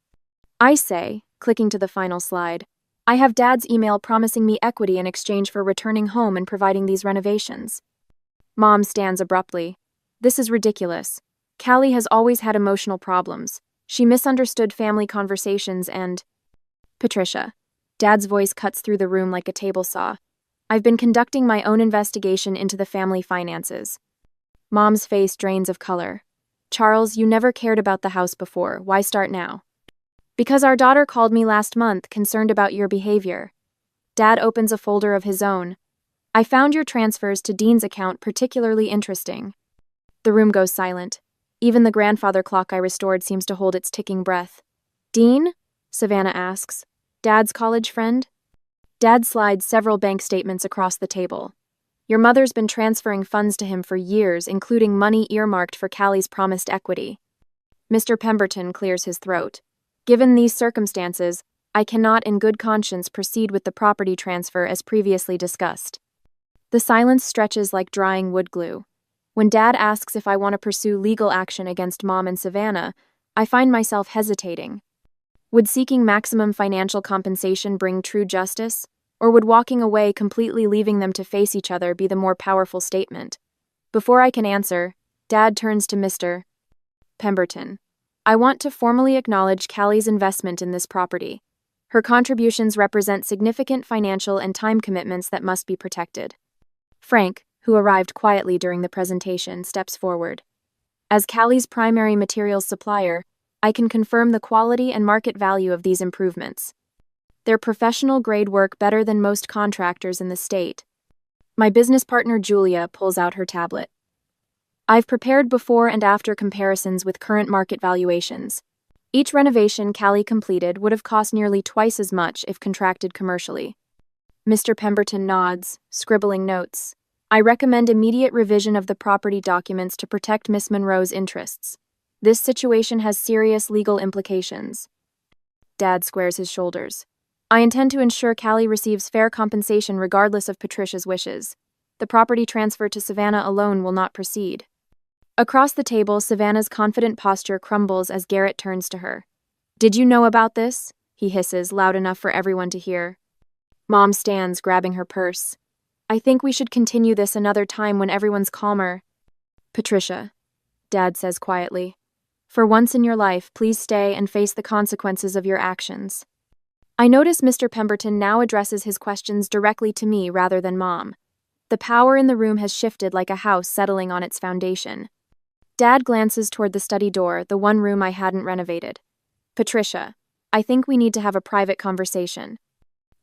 I say, clicking to the final slide, I have Dad's email promising me equity in exchange for returning home and providing these renovations. Mom stands abruptly. This is ridiculous. Callie has always had emotional problems. She misunderstood family conversations and... Patricia. Dad's voice cuts through the room like a table saw. I've been conducting my own investigation into the family finances. Mom's face drains of color. Charles, you never cared about the house before. Why start now? Because our daughter called me last month, concerned about your behavior. Dad opens a folder of his own. I found your transfers to Dean's account particularly interesting. The room goes silent. Even the grandfather clock I restored seems to hold its ticking breath. Dean? Savannah asks. Dad's college friend? Dad slides several bank statements across the table. Your mother's been transferring funds to him for years, including money earmarked for Callie's promised equity. Mr. Pemberton clears his throat. Given these circumstances, I cannot in good conscience proceed with the property transfer as previously discussed. The silence stretches like drying wood glue. When Dad asks if I want to pursue legal action against Mom and Savannah, I find myself hesitating. Would seeking maximum financial compensation bring true justice? Or would walking away, completely leaving them to face each other, be the more powerful statement? Before I can answer, Dad turns to Mr. Pemberton. I want to formally acknowledge Callie's investment in this property. Her contributions represent significant financial and time commitments that must be protected. Frank, who arrived quietly during the presentation, steps forward. As Callie's primary materials supplier, I can confirm the quality and market value of these improvements. They're professional-grade work, better than most contractors in the state. My business partner Julia pulls out her tablet. I've prepared before and after comparisons with current market valuations. Each renovation Callie completed would have cost nearly twice as much if contracted commercially. Mr. Pemberton nods, scribbling notes. I recommend immediate revision of the property documents to protect Miss Monroe's interests. This situation has serious legal implications. Dad squares his shoulders. I intend to ensure Callie receives fair compensation regardless of Patricia's wishes. The property transfer to Savannah alone will not proceed. Across the table, Savannah's confident posture crumbles as Garrett turns to her. Did you know about this? He hisses, loud enough for everyone to hear. Mom stands, grabbing her purse. I think we should continue this another time when everyone's calmer. Patricia, Dad says quietly. For once in your life, please stay and face the consequences of your actions. I notice Mr. Pemberton now addresses his questions directly to me rather than Mom. The power in the room has shifted, like a house settling on its foundation. Dad glances toward the study door, the one room I hadn't renovated. Patricia, I think we need to have a private conversation.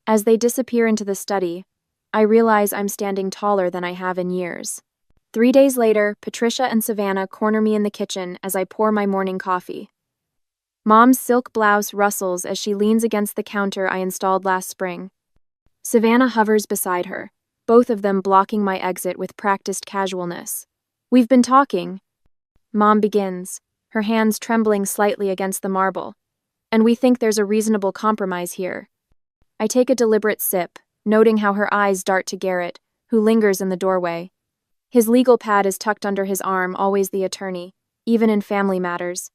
As they disappear into the study, I realize I'm standing taller than I have in years. 3 days later, Patricia and Savannah corner me in the kitchen as I pour my morning coffee. Mom's silk blouse rustles as she leans against the counter I installed last spring. Savannah hovers beside her, both of them blocking my exit with practiced casualness. We've been talking. Mom begins, her hands trembling slightly against the marble. And we think there's a reasonable compromise here. I take a deliberate sip, noting how her eyes dart to Garrett, who lingers in the doorway. His legal pad is tucked under his arm, always the attorney, even in family matters.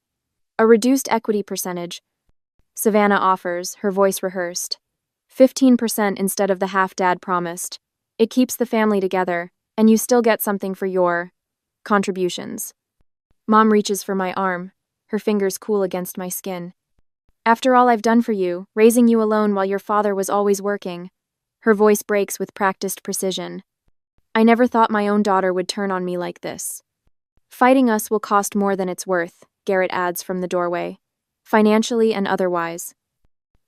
A reduced equity percentage, Savannah offers, her voice rehearsed. 15% instead of the half Dad promised. It keeps the family together, and you still get something for your contributions. Mom reaches for my arm, her fingers cool against my skin. After all I've done for you, raising you alone while your father was always working. Her voice breaks with practiced precision. I never thought my own daughter would turn on me like this. Fighting us will cost more than it's worth, Garrett adds from the doorway. Financially and otherwise.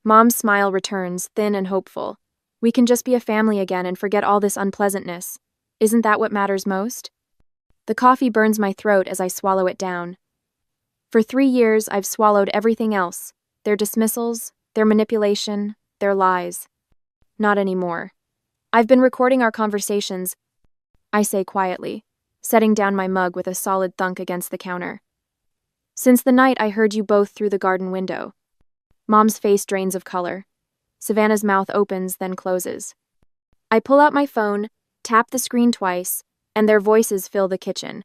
Mom's smile returns, thin and hopeful. We can just be a family again and forget all this unpleasantness. Isn't that what matters most? The coffee burns my throat as I swallow it down. For 3 years, I've swallowed everything else. Their dismissals, their manipulation, their lies. Not anymore. I've been recording our conversations, I say quietly, setting down my mug with a solid thunk against the counter. Since the night I heard you both through the garden window. Mom's face drains of color. Savannah's mouth opens, then closes. I pull out my phone, tap the screen twice, and their voices fill the kitchen.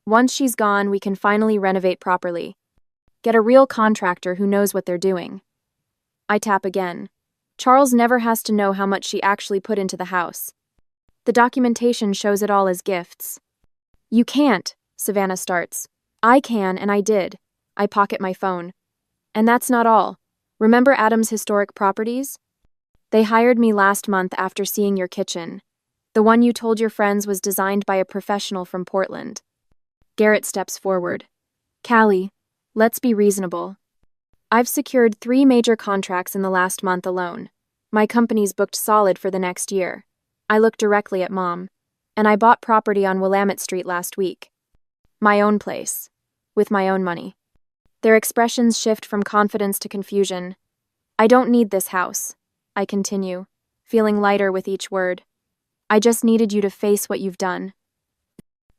Once she's gone, we can finally renovate properly. Get a real contractor who knows what they're doing. I tap again. Charles never has to know how much she actually put into the house. The documentation shows it all as gifts. You can't, Savannah starts. I can, and I did. I pocket my phone. And that's not all. Remember Adam's historic properties? They hired me last month after seeing your kitchen. The one you told your friends was designed by a professional from Portland. Garrett steps forward. Callie, let's be reasonable. I've secured 3 major contracts in the last month alone. My company's booked solid for the next year. I look directly at Mom. And I bought property on Willamette Street last week. My own place. With my own money. Their expressions shift from confidence to confusion. I don't need this house, I continue, feeling lighter with each word. I just needed you to face what you've done.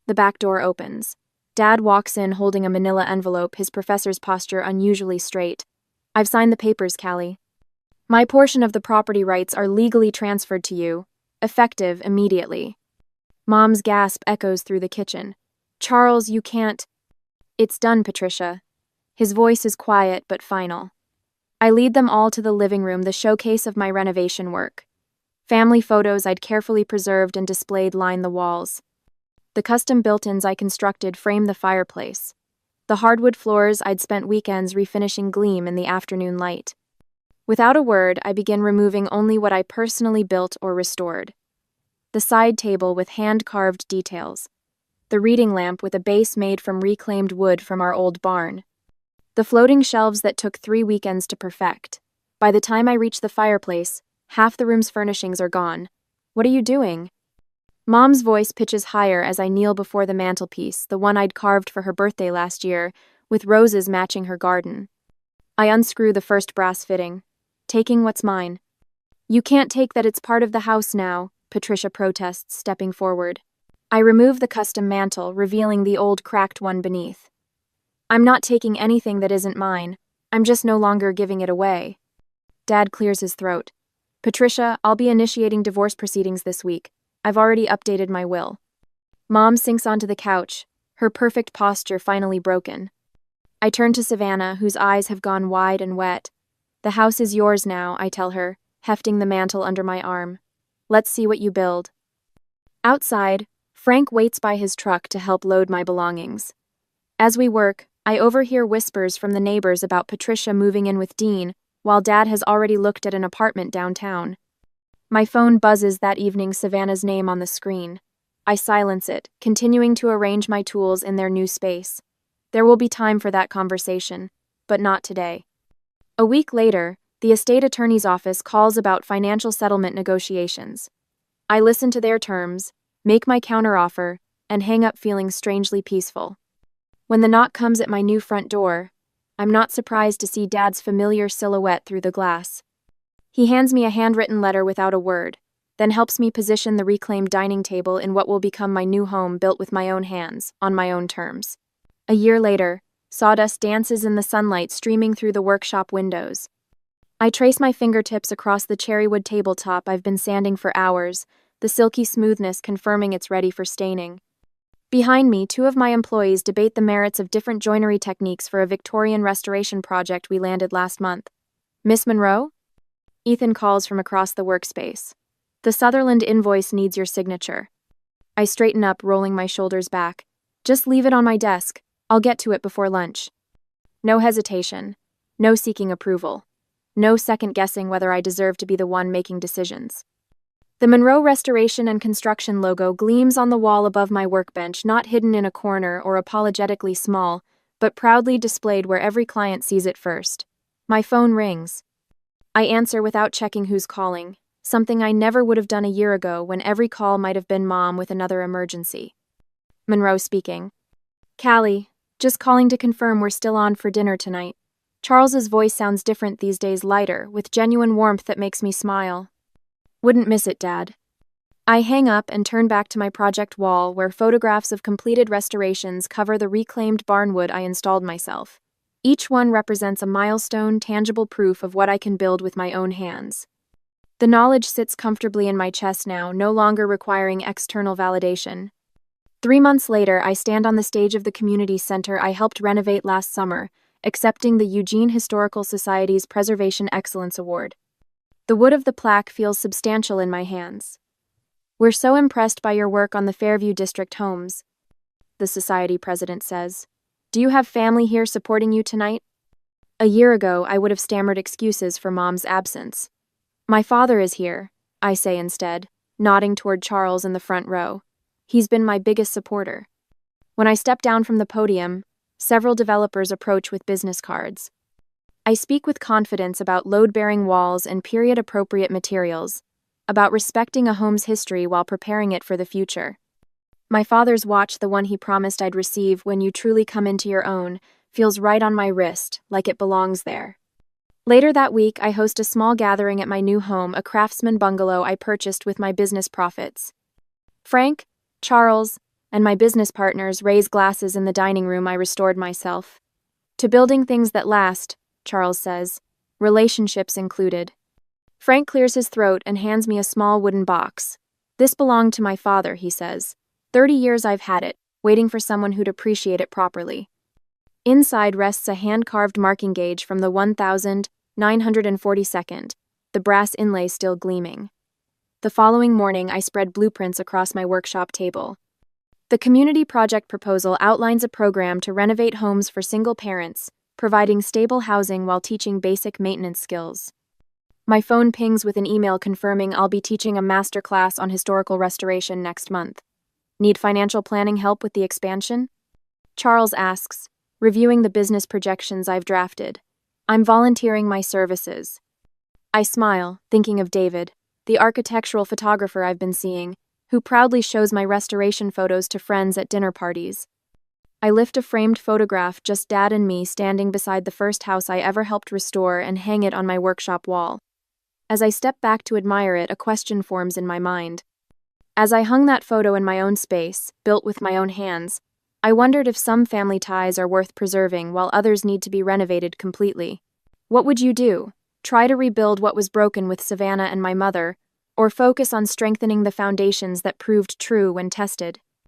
The back door opens. Dad walks in holding a manila envelope, his professor's posture unusually straight. I've signed the papers, Callie. My portion of the property rights are legally transferred to you, effective immediately. Mom's gasp echoes through the kitchen. Charles, you can't. It's done, Patricia. His voice is quiet but final. I lead them all to the living room, the showcase of my renovation work. Family photos I'd carefully preserved and displayed line the walls. The custom built-ins I constructed frame the fireplace. The hardwood floors I'd spent weekends refinishing gleam in the afternoon light. Without a word, I begin removing only what I personally built or restored. The side table with hand-carved details. The reading lamp with a base made from reclaimed wood from our old barn. The floating shelves that took 3 weekends to perfect. By the time I reach the fireplace, half the room's furnishings are gone. What are you doing? Mom's voice pitches higher as I kneel before the mantelpiece, the one I'd carved for her birthday last year, with roses matching her garden. I unscrew the first brass fitting, taking what's mine. You can't take that, it's part of the house now, Patricia protests, stepping forward. I remove the custom mantle, revealing the old cracked one beneath. I'm not taking anything that isn't mine. I'm just no longer giving it away. Dad clears his throat. Patricia, I'll be initiating divorce proceedings this week. I've already updated my will. Mom sinks onto the couch, her perfect posture finally broken. I turn to Savannah, whose eyes have gone wide and wet. The house is yours now, I tell her, hefting the mantle under my arm. Let's see what you build. Outside, Frank waits by his truck to help load my belongings. As we work, I overhear whispers from the neighbors about Patricia moving in with Dean, while Dad has already looked at an apartment downtown. My phone buzzes that evening, Savannah's name on the screen. I silence it, continuing to arrange my tools in their new space. There will be time for that conversation, but not today. A week later, the estate attorney's office calls about financial settlement negotiations. I listen to their terms, make my counteroffer, and hang up feeling strangely peaceful. When the knock comes at my new front door, I'm not surprised to see Dad's familiar silhouette through the glass. He hands me a handwritten letter without a word, then helps me position the reclaimed dining table in what will become my new home, built with my own hands, on my own terms. A year later, sawdust dances in the sunlight streaming through the workshop windows. I trace my fingertips across the cherrywood tabletop I've been sanding for hours, the silky smoothness confirming it's ready for staining. Behind me, 2 of my employees debate the merits of different joinery techniques for a Victorian restoration project we landed last month. Miss Monroe? Ethan calls from across the workspace. The Sutherland invoice needs your signature. I straighten up, rolling my shoulders back. Just leave it on my desk. I'll get to it before lunch. No hesitation. No seeking approval. No second-guessing whether I deserve to be the one making decisions. The Monroe Restoration and Construction logo gleams on the wall above my workbench, not hidden in a corner or apologetically small, but proudly displayed where every client sees it first. My phone rings. I answer without checking who's calling, something I never would have done a year ago when every call might have been Mom with another emergency. Monroe speaking. Callie, just calling to confirm we're still on for dinner tonight. Charles's voice sounds different these days, lighter, with genuine warmth that makes me smile. Wouldn't miss it, Dad. I hang up and turn back to my project wall where photographs of completed restorations cover the reclaimed barnwood I installed myself. Each one represents a milestone, tangible proof of what I can build with my own hands. The knowledge sits comfortably in my chest now, no longer requiring external validation. 3 months later, I stand on the stage of the community center I helped renovate last summer, accepting the Eugene Historical Society's Preservation Excellence Award. The wood of the plaque feels substantial in my hands. We're so impressed by your work on the Fairview District homes, the society president says. Do you have family here supporting you tonight? A year ago, I would have stammered excuses for Mom's absence. My father is here, I say instead, nodding toward Charles in the front row. He's been my biggest supporter. When I step down from the podium, several developers approach with business cards. I speak with confidence about load-bearing walls and period-appropriate materials, about respecting a home's history while preparing it for the future. My father's watch, the one he promised I'd receive when you truly come into your own, feels right on my wrist, like it belongs there. Later that week, I host a small gathering at my new home, a craftsman bungalow I purchased with my business profits. Frank, Charles, and my business partners raise glasses in the dining room I restored myself. To building things that last, Charles says, relationships included. Frank clears his throat and hands me a small wooden box. This belonged to my father, he says. 30 years I've had it. waiting for someone who'd appreciate it properly. Inside rests a hand-carved marking gauge from the 1942nd, the brass inlay still gleaming. The following morning, I spread blueprints across my workshop table. The community project proposal outlines a program to renovate homes for single parents, providing stable housing while teaching basic maintenance skills. My phone pings with an email confirming I'll be teaching a masterclass on historical restoration next month. Need financial planning help with the expansion? Charles asks, reviewing the business projections I've drafted. I'm volunteering my services. I smile, thinking of David, the architectural photographer I've been seeing, who proudly shows my restoration photos to friends at dinner parties. I lift a framed photograph, just Dad and me standing beside the first house I ever helped restore, and hang it on my workshop wall. As I step back to admire it, a question forms in my mind. As I hung that photo in my own space, built with my own hands, I wondered if some family ties are worth preserving while others need to be renovated completely. What would you do? Try to rebuild what was broken with Savannah and my mother, or focus on strengthening the foundations that proved true when tested?